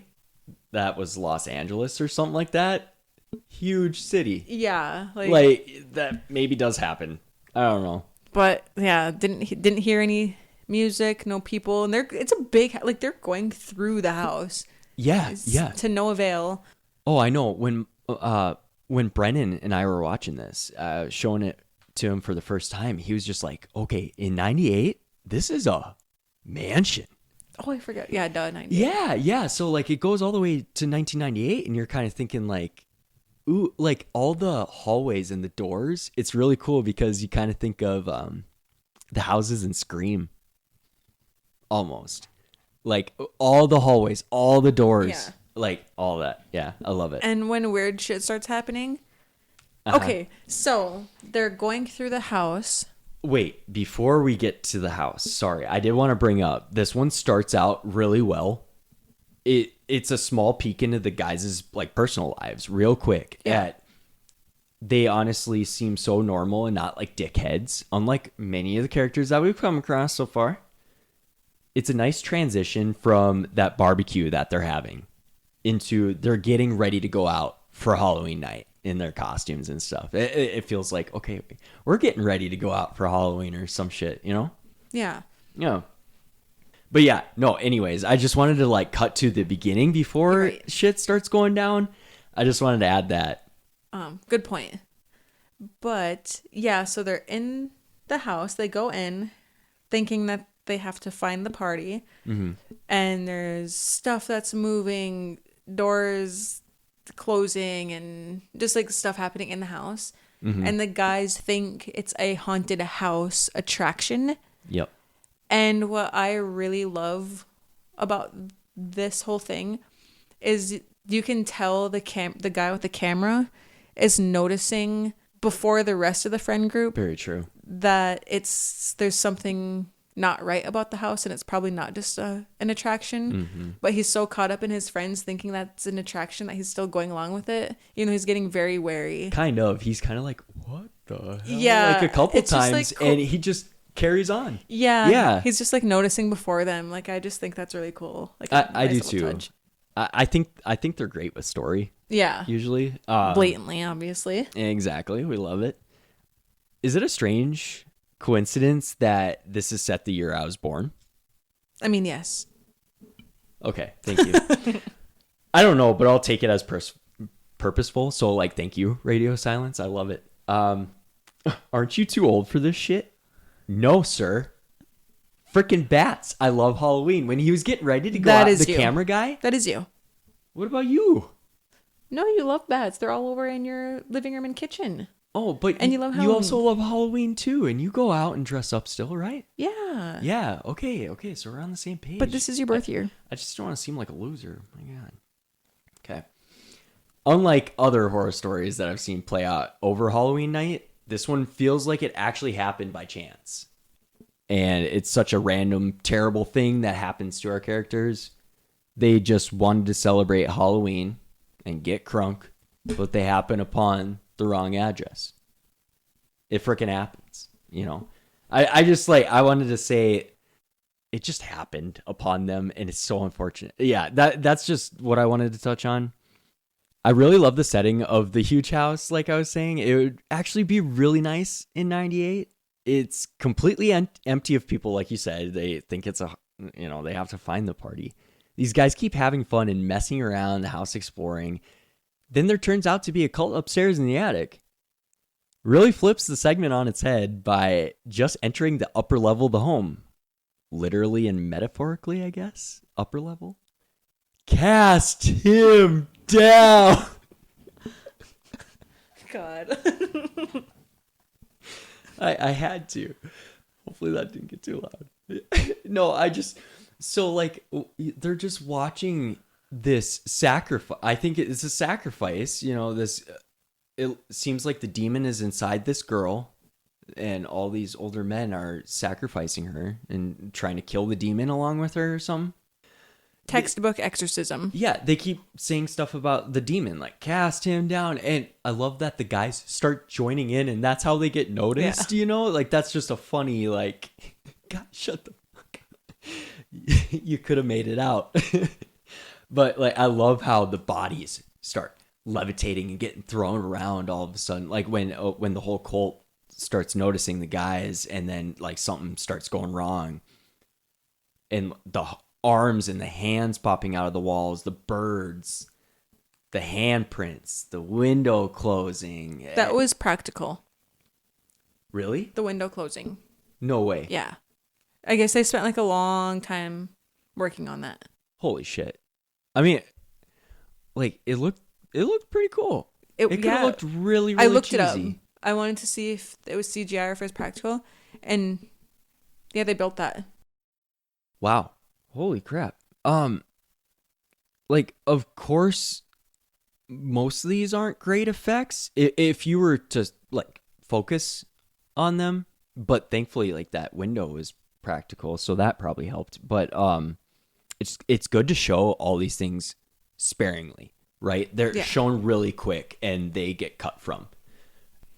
S1: That was Los Angeles or something like that. Huge city.
S2: Yeah.
S1: Like that maybe does happen. I don't know.
S2: But yeah, didn't hear any music, no people. And it's a big, like they're going through the house.
S1: Yeah. Yeah.
S2: To no avail.
S1: Oh, I know. When Brennan and I were watching this, showing it to him for the first time, he was just like, okay, in 98, this is a mansion.
S2: Oh, I forgot. Yeah, 98.
S1: Yeah. So like it goes all the way to 1998 and you're kind of thinking like, ooh, like all the hallways and the doors. It's really cool because you kind of think of the houses in Scream. Almost. Like all the hallways, all the doors, like all that. Yeah, I love it.
S2: And when weird shit starts happening. Okay, so they're going through the house.
S1: Wait, before we get to the house, sorry, I did want to bring up, this one starts out really well. It's a small peek into the guys' like personal lives real quick.
S2: Yeah.
S1: They honestly seem so normal and not like dickheads, unlike many of the characters that we've come across so far. It's a nice transition from that barbecue that they're having into they're getting ready to go out for Halloween night in their costumes and stuff. It feels like, okay, we're getting ready to go out for Halloween or some shit, you know?
S2: Yeah.
S1: Yeah. But yeah, no, anyways, I just wanted to like cut to the beginning before shit starts going down. I just wanted to add that.
S2: Good point. But yeah, so they're in the house. They go in thinking that they have to find the party.
S1: Mm-hmm.
S2: And there's stuff that's moving, doors closing, and just like stuff happening in the house.
S1: Mm-hmm.
S2: And the guys think it's a haunted house attraction.
S1: Yep.
S2: And what I really love about this whole thing is you can tell the guy with the camera is noticing before the rest of the friend group
S1: Very true.
S2: that there's something not right about the house, and it's probably not just an attraction.
S1: Mm-hmm.
S2: But he's so caught up in his friends thinking that's an attraction that he's still going along with it. You know, he's getting very wary.
S1: Kind of. He's kind of like, what the hell?
S2: Yeah,
S1: like a couple
S2: it's just,
S1: times,
S2: like,
S1: and he just carries on.
S2: Yeah.
S1: Yeah.
S2: He's just like noticing before them. Like, I just think that's really cool. Like,
S1: I do
S2: little
S1: too.
S2: touch.
S1: I think they're great with story.
S2: Yeah.
S1: Usually.
S2: Blatantly, obviously.
S1: Exactly. We love it. Is it a strange coincidence that this is set the year I was born?
S2: I mean, yes.
S1: Okay. Thank you. I don't know, but I'll take it as purposeful. So, like, thank you, Radio Silence. I love it. Aren't you too old for this shit? No, sir. Freaking bats. I love Halloween. When he was getting ready to go
S2: That
S1: out,
S2: is
S1: the
S2: you.
S1: camera guy.
S2: That is you.
S1: What about you?
S2: No, you love bats. They're all over in your living room and kitchen.
S1: Oh, but
S2: And you love
S1: you
S2: Halloween.
S1: also love Halloween too, and you go out and dress up still, right?
S2: Yeah.
S1: Yeah. Okay. So we're on the same page.
S2: But this is your birth year.
S1: I just don't want to seem like a loser. My God. Okay. Unlike other horror stories that I've seen play out over Halloween night, this one feels like it actually happened by chance. And it's such a random, terrible thing that happens to our characters. They just wanted to celebrate Halloween and get crunk, but they happen upon the wrong address. It freaking happens, you know. I just I wanted to say it just happened upon them, and it's so unfortunate. Yeah, that's just what I wanted to touch on. I really love the setting of the huge house. Like I was saying, it would actually be really nice in 98. It's completely empty of people, like you said. They think it's they have to find the party. These guys keep having fun and messing around the house, exploring. Then there turns out to be a cult upstairs in the attic. Really flips the segment on its head by just entering the upper level of the home. Literally and metaphorically, I guess. Upper level. Cast him down.
S2: God.
S1: I had to. Hopefully that didn't get too loud. No, they're just watching this sacrifice. I think it's a sacrifice. You know, it seems like the demon is inside this girl, and all these older men are sacrificing her and trying to kill the demon along with her or something.
S2: Textbook exorcism.
S1: Yeah, they keep saying stuff about the demon, like cast him down. And I love that the guys start joining in, and that's how they get noticed, you know? Like, that's just a funny, like, God, shut the fuck up. You could have made it out. But, like, I love how the bodies start levitating and getting thrown around all of a sudden. Like, when the whole cult starts noticing the guys, and then, like, something starts going wrong. And the arms and the hands popping out of the walls, the birds, the handprints, the window closing.
S2: That was practical.
S1: Really?
S2: The window closing.
S1: No way.
S2: Yeah. I guess they spent like a long time working on that.
S1: Holy shit. I mean, like, it looked pretty cool. It could have looked really, really
S2: I looked
S1: cheesy.
S2: it up. I wanted to see if it was CGI or if it was practical. And yeah, they built that.
S1: Wow. Holy crap. Like, of course, most of these aren't great effects if you were to, like, focus on them. But thankfully, like, that window is practical, so that probably helped. But it's good to show all these things sparingly, right? They're shown really quick, and they get cut from.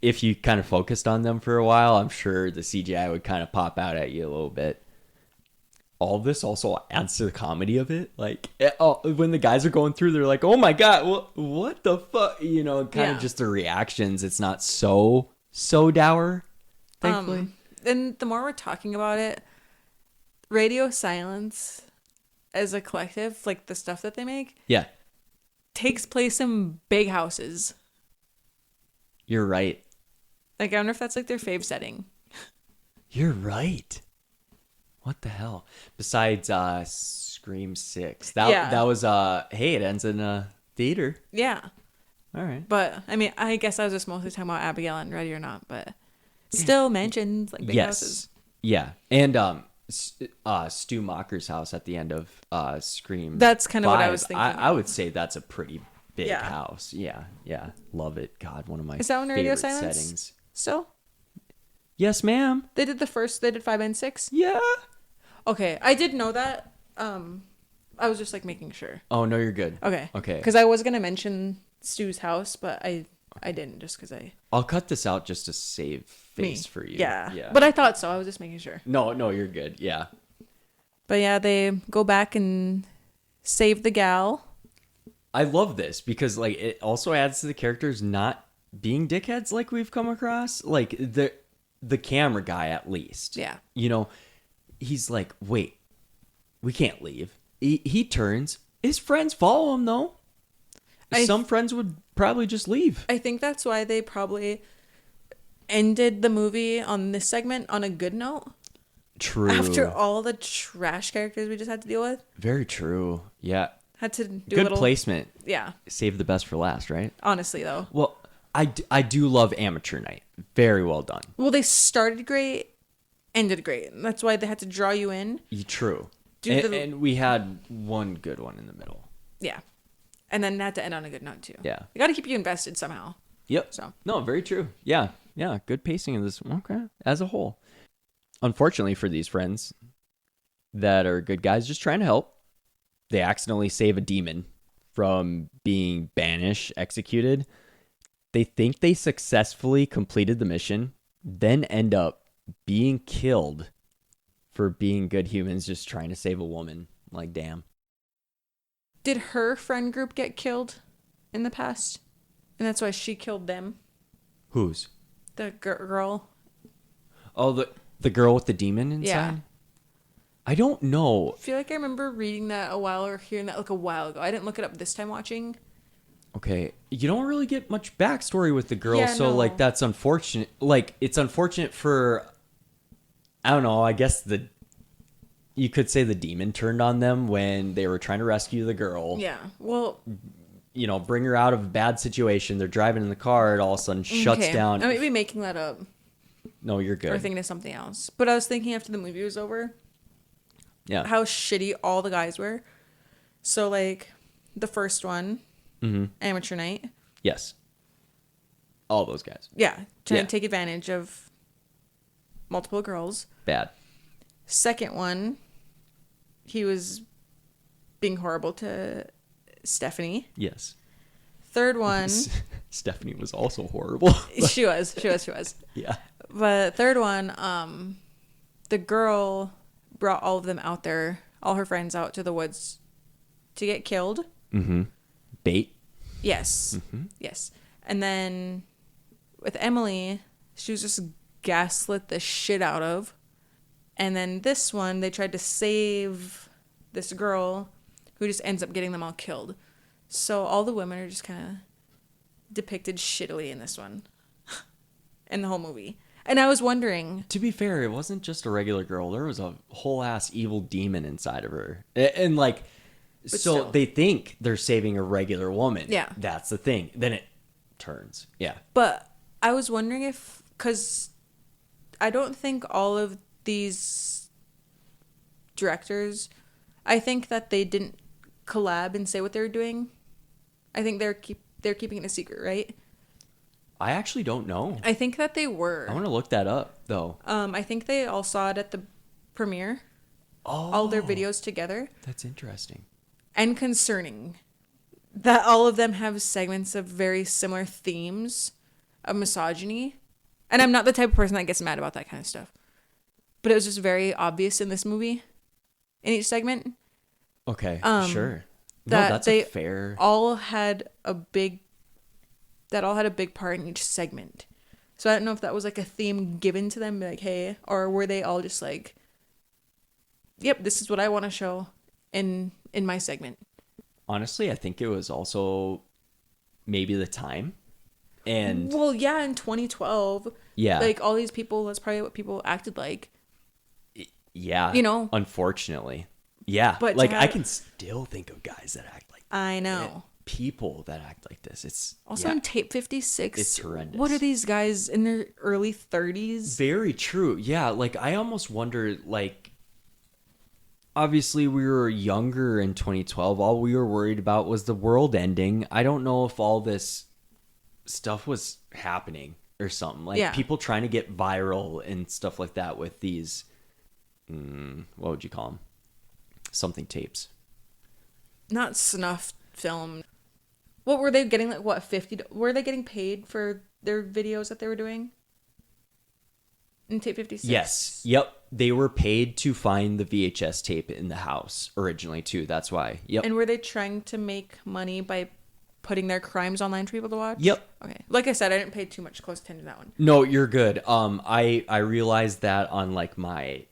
S1: If you kind of focused on them for a while, I'm sure the CGI would kind of pop out at you a little bit. All of this also adds to the comedy of it. Like, when the guys are going through, they're like, oh my God, what the fuck? You know, kind of just the reactions. It's not so dour, thankfully.
S2: And the more we're talking about it, Radio Silence as a collective, like the stuff that they make, takes place in big houses.
S1: You're right.
S2: Like, I wonder if that's like their fave setting.
S1: You're right. What the hell? Besides Scream 6. That was hey, it ends in a theater.
S2: Yeah.
S1: All right.
S2: But I mean, I guess I was just mostly talking about Abigail and Ready or Not, but still mentions like big houses.
S1: Yeah. And Stu Macher's house at the end of Scream.
S2: That's kind of what I
S1: 5.
S2: was thinking.
S1: I would say that's a pretty big
S2: Yeah.
S1: house. Yeah. Yeah. Love it. God, one of my
S2: Is that on Radio
S1: favorite
S2: Silence?
S1: settings.
S2: Still?
S1: Yes, ma'am.
S2: They did 5 and 6?
S1: Yeah.
S2: Okay. I did know that. I was just like making sure.
S1: Oh, no, you're good.
S2: Okay.
S1: Okay.
S2: Because I was going to mention Stu's house, but I didn't just because
S1: I'll cut this out just to save face for you.
S2: Yeah.
S1: Yeah.
S2: But I thought so. I was just making sure.
S1: No, you're good. Yeah.
S2: But yeah, they go back and save the gal.
S1: I love this because like it also adds to the characters not being dickheads like we've come across. Like the camera guy at least.
S2: Yeah.
S1: You know, he's like, wait, we can't leave. He turns. His friends follow him though. Some friends would probably just leave.
S2: I think that's why they probably ended the movie on this segment on a good note.
S1: True.
S2: After all the trash characters we just had to deal with.
S1: Very true. Yeah.
S2: Had to do
S1: Good
S2: a little
S1: placement.
S2: Yeah.
S1: Save the best for last, right?
S2: Honestly though.
S1: Well, I do love Amateur Night. Very well done.
S2: Well, they started great, ended great. That's why they had to draw you in.
S1: True.
S2: Do
S1: and we had one good one in the middle.
S2: Yeah. And then had to end on a good note too.
S1: Yeah.
S2: They got to keep you invested somehow.
S1: Yep.
S2: So.
S1: No, very true. Yeah. Yeah. Good pacing of this. Okay. As a whole. Unfortunately for these friends that are good guys just trying to help, they accidentally save a demon from being banished, executed. They think they successfully completed the mission, then end up being killed for being good humans just trying to save a woman. Like, damn.
S2: Did her friend group get killed in the past? And that's why she killed them?
S1: Whose?
S2: The girl?
S1: Oh, the girl with the demon inside?
S2: Yeah.
S1: I don't know.
S2: I feel like I remember reading that a while or hearing that like a while ago. I didn't look it up this time watching.
S1: Okay. You don't really get much backstory with the girl,
S2: Yeah,
S1: so
S2: no.
S1: like that's unfortunate. Like it's unfortunate for I don't know, I guess you could say the demon turned on them when they were trying to rescue the girl.
S2: Yeah. Well,
S1: You know, bring her out of a bad situation. They're driving in the car, it all of a sudden shuts
S2: okay.
S1: down.
S2: I might be making that up
S1: No, you're good.
S2: or thinking of something else. But I was thinking after the movie was over,
S1: Yeah.
S2: how shitty all the guys were. So like the first one, Amateur Night.
S1: Yes. All those guys.
S2: Yeah. Trying
S1: Yeah.
S2: to take advantage of multiple girls.
S1: Bad.
S2: Second one, he was being horrible to Stephanie.
S1: Yes.
S2: Third one,
S1: Stephanie was also horrible.
S2: she was.
S1: Yeah.
S2: But third one, the girl brought all of them out there, all her friends out to the woods to get killed.
S1: Mm-hmm. Bait.
S2: Yes. Yes. And then with Emily, she was just gaslit the shit out of. And then this one, they tried to save this girl who just ends up getting them all killed. So all the women are just kind of depicted shittily in this one. In the whole movie. And I was wondering.
S1: To be fair, it wasn't just a regular girl. There was a whole ass evil demon inside of her. And like, so
S2: still.
S1: they think they're saving a regular woman.
S2: Yeah.
S1: That's the thing. Then it turns. Yeah.
S2: But I was wondering if, because I don't think all of these directors, I think that they didn't collab and say what they were doing. I think they're keeping it a secret, right?
S1: I actually don't know.
S2: I think that they were.
S1: I want to look that up, though.
S2: I think they all saw it at the premiere.
S1: Oh.
S2: All their videos together.
S1: That's interesting.
S2: And concerning that all of them have segments of very similar themes of misogyny. And I'm not the type of person that gets mad about that kind of stuff. But it was just very obvious in this movie, in each segment.
S1: Okay, sure. No,
S2: That
S1: that's
S2: they
S1: a fair...
S2: all had a big part in each segment. So I don't know if that was like a theme given to them, like, hey, or were they all just like, yep, this is what I want to show in my segment.
S1: Honestly, I think it was also maybe the time. And
S2: well, yeah, in 2012,
S1: yeah,
S2: like all these people, that's probably what people acted like.
S1: yeah,
S2: You know,
S1: unfortunately, yeah.
S2: but
S1: Like I can still think of guys that act like
S2: I know
S1: people that act like this. It's
S2: also in Tape 56.
S1: It's horrendous.
S2: What are these guys in their early 30s?
S1: Very true. Yeah, like I almost wonder, like, obviously we were younger in 2012. All we were worried about was the world ending. I don't know if all this stuff was happening or something. Like people trying to get viral and stuff like that with these, what would you call them? Something tapes. Not
S2: snuff film. What were they getting? Like what, 50? Were they getting paid for their videos that they were doing? In Tape 56?
S1: Yes. Yep. They were paid to find the VHS tape in the house originally too. That's why. Yep.
S2: And were they trying to make money by putting their crimes online for people to watch?
S1: Yep.
S2: Okay. Like I said, I didn't pay too much close attention to that one.
S1: No, you're good. I realized that on like my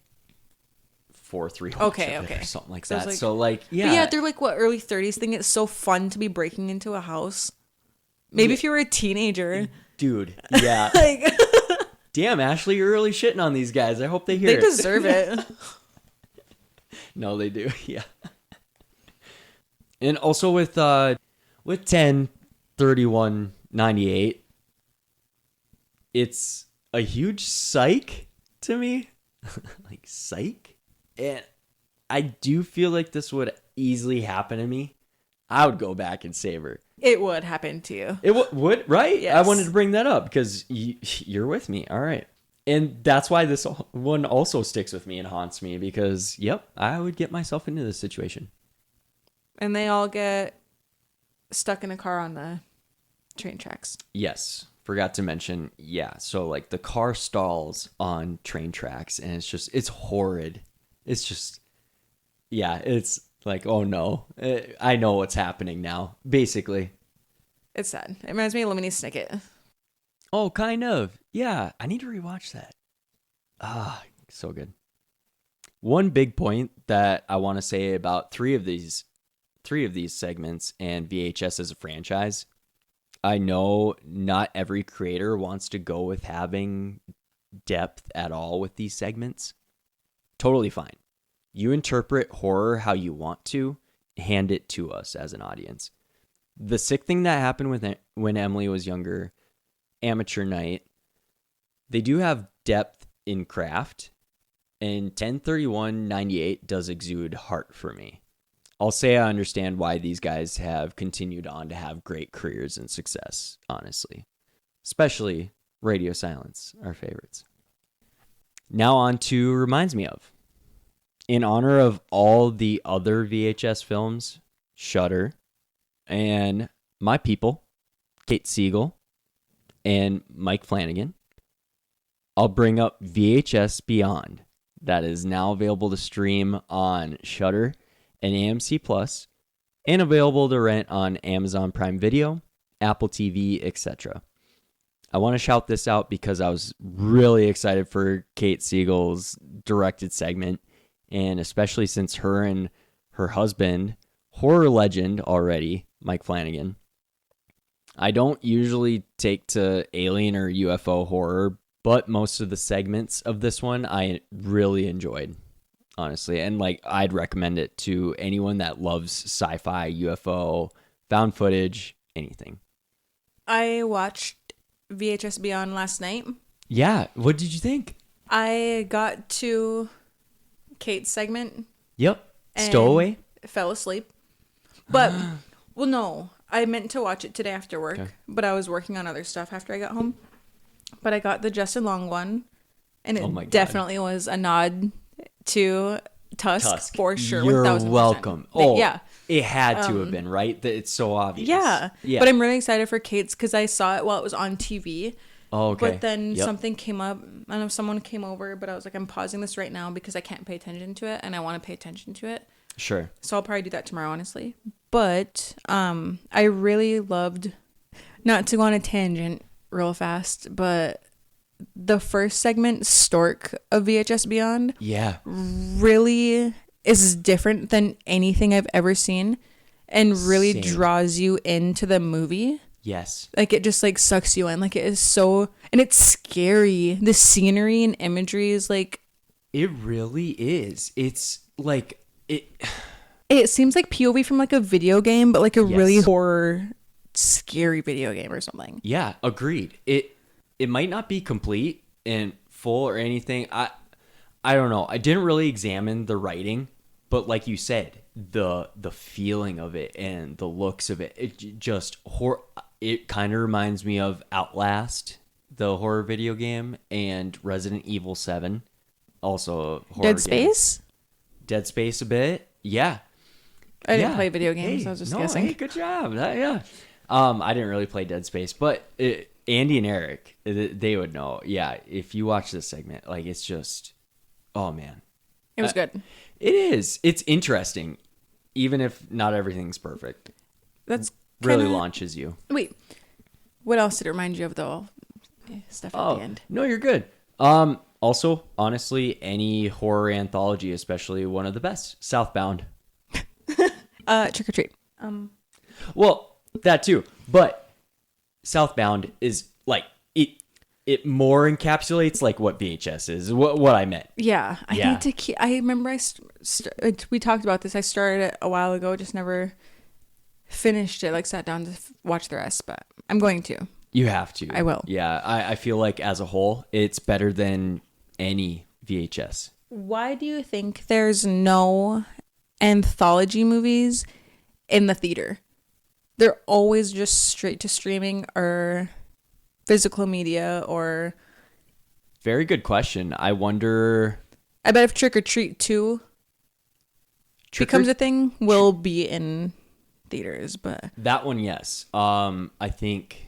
S1: 4-3
S2: okay
S1: or something like that. So like yeah.
S2: But yeah, they're like what, early 30s. Think it's so fun to be breaking into a house. Maybe if you were a teenager.
S1: Dude, yeah.
S2: Like
S1: damn, Ashlee, you're really shitting on these guys. I hope they hear it.
S2: They deserve it.
S1: No, they do. Yeah. And also with 10/31/98, it's a huge psych to me. Like psych? And I do feel like this would easily happen to me. I would go back and save her.
S2: It would happen to you.
S1: It would, right?
S2: Yes.
S1: I wanted to bring that up because you're with me. All right. And that's why this one also sticks with me and haunts me because, yep, I would get myself into this situation.
S2: And they all get stuck in a car on the train tracks.
S1: Yes. Forgot to mention, yeah. So, like, the car stalls on train tracks and it's horrid. It's just, yeah, it's like, oh no, I know what's happening now, basically.
S2: It's sad. It reminds me of Lemony Snicket.
S1: Oh, kind of. Yeah, I need to rewatch that. Ah, so good. One big point that I want to say about three of these segments and VHS as a franchise. I know not every creator wants to go with having depth at all with these segments. Totally fine. You interpret horror how you want to, hand it to us as an audience. The sick thing that happened when Emily was younger, Amateur Night, they do have depth in craft, and 10/31/98 does exude heart for me. I'll say I understand why these guys have continued on to have great careers and success, honestly. Especially Radio Silence, our favorites. Now on to Reminds Me Of. In honor of all the other VHS films, Shudder, and my people, Kate Siegel, and Mike Flanagan, I'll bring up VHS Beyond. That is now available to stream on Shudder and AMC Plus, and available to rent on Amazon Prime Video, Apple TV, etc. I want to shout this out because I was really excited for Kate Siegel's directed segment, and especially since her and her husband, horror legend already, Mike Flanagan. I don't usually take to alien or UFO horror, but most of the segments of this one I really enjoyed, honestly. And like I'd recommend it to anyone that loves sci-fi, UFO, found footage, anything.
S2: I watched VHS Beyond last night.
S1: Yeah, what did you think?
S2: I got to Kate's segment.
S1: Yep. Stowaway?
S2: Fell asleep. But, well, no. I meant to watch it today after work, but I was working on other stuff after I got home. But I got the Justin Long one, and it definitely was a nod to Tusk. For sure.
S1: You're
S2: 1000%.
S1: welcome. Oh,
S2: yeah.
S1: It had to have been, right? It's so obvious.
S2: Yeah. But I'm really excited for Kate's because I saw it while it was on TV.
S1: Oh, okay.
S2: But then something came up. I know someone came over, but I was like, I'm pausing this right now because I can't pay attention to it, and I want to pay attention to it.
S1: Sure.
S2: So I'll probably do that tomorrow, honestly. But I really loved, not to go on a tangent real fast, but the first segment, Stork of VHS Beyond, really is different than anything I've ever seen, and really draws you into the movie.
S1: Yes.
S2: Like it just like sucks you in. Like it is so, and it's scary. The scenery and imagery is like,
S1: It really is. It's like
S2: it seems like POV from like a video game, but like a
S1: Yes.
S2: really horror, scary video game or something.
S1: Yeah, agreed. It might not be complete and full or anything. I don't know. I didn't really examine the writing, but like you said, the feeling of it and the looks of it, it kind of reminds me of Outlast, the horror video game, and Resident Evil 7, also a horror
S2: Dead
S1: game.
S2: Space?
S1: Dead Space a bit. Yeah.
S2: I didn't play video games,
S1: Hey,
S2: I was just
S1: no,
S2: guessing.
S1: Hey, good job. Yeah. I didn't really play Dead Space, but Andy and Eric, they would know. Yeah, if you watch this segment, like it's just, oh man,
S2: It was good.
S1: it is. It's interesting, even if not everything's perfect.
S2: That's
S1: Really
S2: kinda-
S1: launches you.
S2: Wait, what else did it remind you of though? Stuff at the end.
S1: No, you're good. Also, honestly, any horror anthology, especially one of the best, Southbound.
S2: Trick or Treat.
S1: Well, that too, but Southbound is like it more encapsulates like what VHS is. What I meant.
S2: Yeah, I
S1: Yeah.
S2: need to keep. I remember we talked about this. I started it a while ago, just never finished it. Like sat down to watch the rest, but I'm going to.
S1: You have to.
S2: I will.
S1: Yeah, I feel like as a whole, it's better than any VHS.
S2: Why do you think there's no anthology movies in the theater? They're always just straight to streaming or physical media or.
S1: Very good question. I wonder.
S2: I bet if Trick or Treat 2 becomes a thing, will be in theaters, but
S1: That one, yes. I think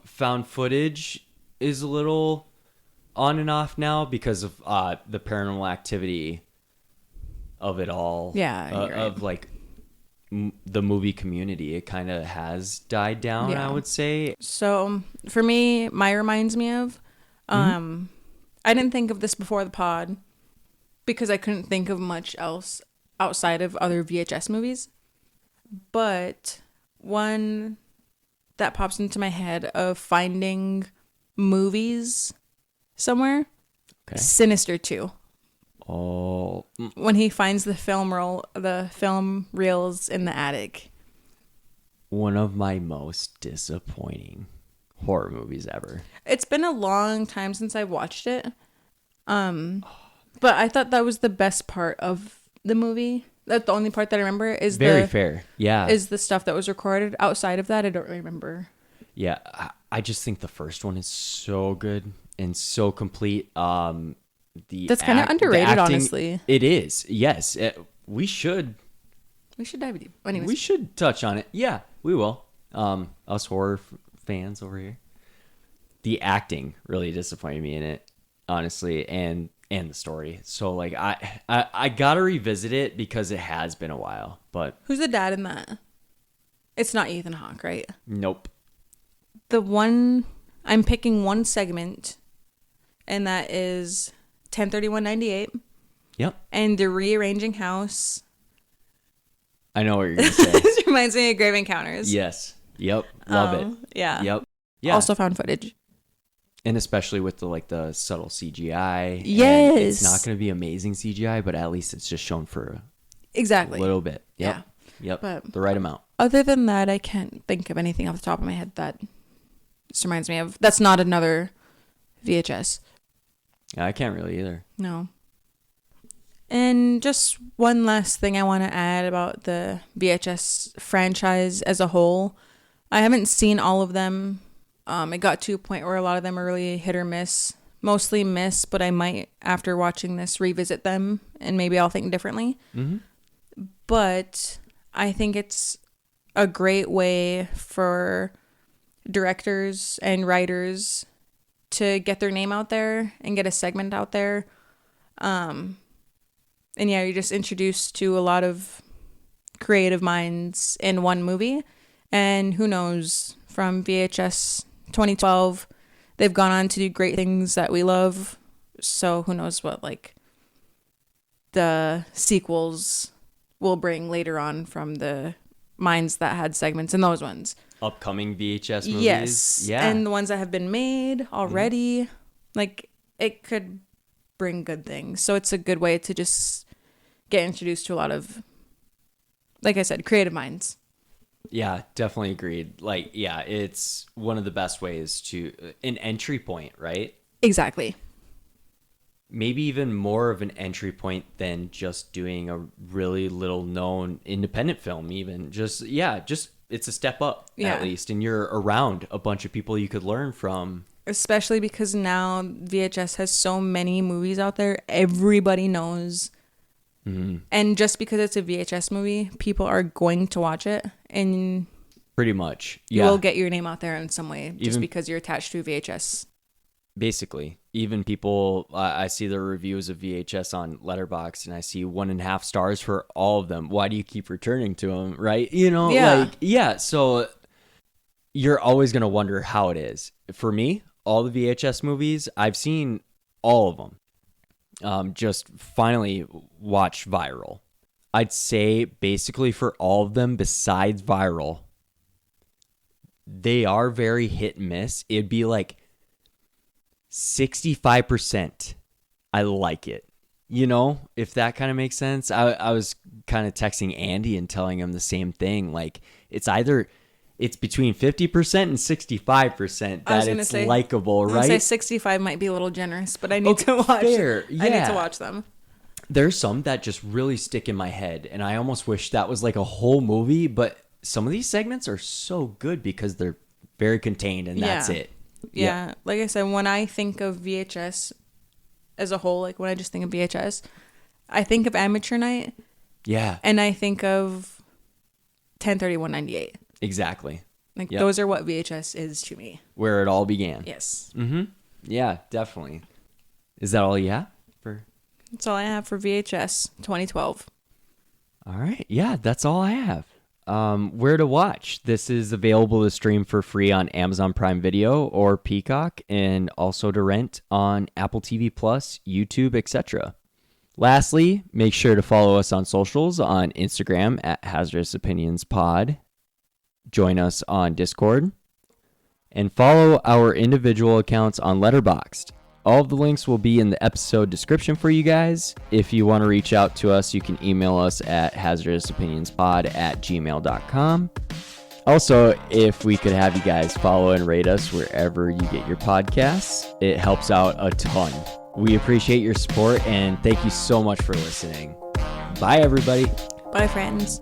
S1: found footage is a little on and off now because of the paranormal activity of it all.
S2: Yeah, you're right.
S1: Of like the movie community, it kind of has died down.
S2: Yeah.
S1: I would say.
S2: so for me, Maya reminds me of. I didn't think of this before the pod because I couldn't think of much else outside of other VHS movies. But one that pops into my head of finding movies somewhere,
S1: Okay.
S2: Sinister 2.
S1: Oh,
S2: When he finds the film reels in the attic.
S1: one of my most disappointing horror movies ever.
S2: It's been a long time since I watched it. But I thought that was the best part of the movie. That's the only part that I remember is
S1: Very fair. Yeah.
S2: is the stuff that was recorded. Outside of that, I don't really remember.
S1: Yeah, I just think the first one is so good and so complete.
S2: That's kind of
S1: the
S2: underrated,
S1: acting-
S2: honestly.
S1: It is. Yes, we should
S2: We should dive deep. Anyways,
S1: we should touch on it. Yeah, we will. Us horror fans over here. The acting really disappointed me in it, honestly, and the story. So like I gotta revisit it because it has been a while. But
S2: who's the dad in that? It's not Ethan Hawke, right?
S1: nope.
S2: I'm picking one segment, and that is 10/31/98,
S1: Yep.
S2: and the rearranging house.
S1: I know what you're gonna say.
S2: This reminds me of Grave Encounters.
S1: Yes. Yep. Love it.
S2: Yeah.
S1: Yep. Yeah.
S2: Also found footage.
S1: And especially with the subtle CGI. And
S2: Yes.
S1: it's not going to be amazing CGI, but at least it's just shown for
S2: Exactly.
S1: a little bit. Yep.
S2: Yeah.
S1: Yep.
S2: But-
S1: the right amount.
S2: Other than that, I can't think of anything off the top of my head that this reminds me of. That's not another VHS.
S1: Yeah, I can't really either.
S2: No. And just one last thing I want to add about the VHS franchise as a whole. I haven't seen all of them. It got to a point where a lot of them are really hit or miss. Mostly miss, but I might, after watching this, revisit them and maybe I'll think differently.
S1: Mm-hmm.
S2: But I think it's a great way for directors and writers to get their name out there and get a segment out there. And yeah, you're just introduced to a lot of creative minds in one movie. And who knows, from VHS 2012, they've gone on to do great things that we love. So who knows what like the sequels will bring later on from the minds that had segments in those ones.
S1: upcoming VHS movies.
S2: Yes.
S1: Yeah.
S2: And the ones that have been made already. Like, it could bring good things. So it's a good way to just get introduced to a lot of, like I said, creative minds.
S1: Yeah, definitely agreed. Like, yeah, it's one of the best ways to an entry point, right?
S2: Exactly.
S1: Maybe even more of an entry point than just doing a really little known independent film, even. Just it's a step up at least. And you're around a bunch of people you could learn from.
S2: Especially because now VHS has so many movies out there, everybody knows. Mm-hmm. And just because it's a VHS movie, people are going to watch it, and
S1: pretty much,
S2: you will get your name out there in some way just
S1: even,
S2: because you're attached to a VHS.
S1: Basically, even people, I see the reviews of VHS on Letterboxd, and I see 1.5 stars for all of them. Why do you keep returning to them, right? So you're always gonna wonder how it is. For me, all the VHS movies, I've seen all of them. Just finally watched Viral. I'd say basically for all of them besides Viral, they are very hit and miss. It'd be like 65% I like it. You know, if that kind of makes sense. I was kind of texting Andy and telling him the same thing. Like, it's between 50% and 65% that it's likable, right?
S2: I say 65 might be a little generous, but I need to watch.
S1: Fair. Yeah.
S2: I need to watch them.
S1: There's some that just really stick in my head, and I almost wish that was like a whole movie, but some of these segments are so good because they're very contained, and that's it.
S2: Yeah. Like I said, when I think of VHS as a whole, like when I just think of VHS, I think of Amateur Night.
S1: Yeah.
S2: And I think of 10/31/98.
S1: Exactly.
S2: Like those are what VHS is to me.
S1: Where it all began.
S2: Yes.
S1: Mm-hmm. Yeah, definitely. Is that all you have for?
S2: That's all I have for VHS 2012.
S1: All right. Yeah, that's all I have. Where to watch? This is available to stream for free on Amazon Prime Video or Peacock, and also to rent on Apple TV Plus, YouTube, etc. Lastly, make sure to follow us on socials on Instagram at Hazardous Opinions Pod. Join us on Discord, and follow our individual accounts on Letterboxd. All of the links will be in the episode description for you guys. If you want to reach out to us, you can email us at hazardousopinionspod@gmail.com. Also, if we could have you guys follow and rate us wherever you get your podcasts, it helps out a ton. We appreciate your support, and thank you so much for listening. Bye, everybody.
S2: Bye, friends.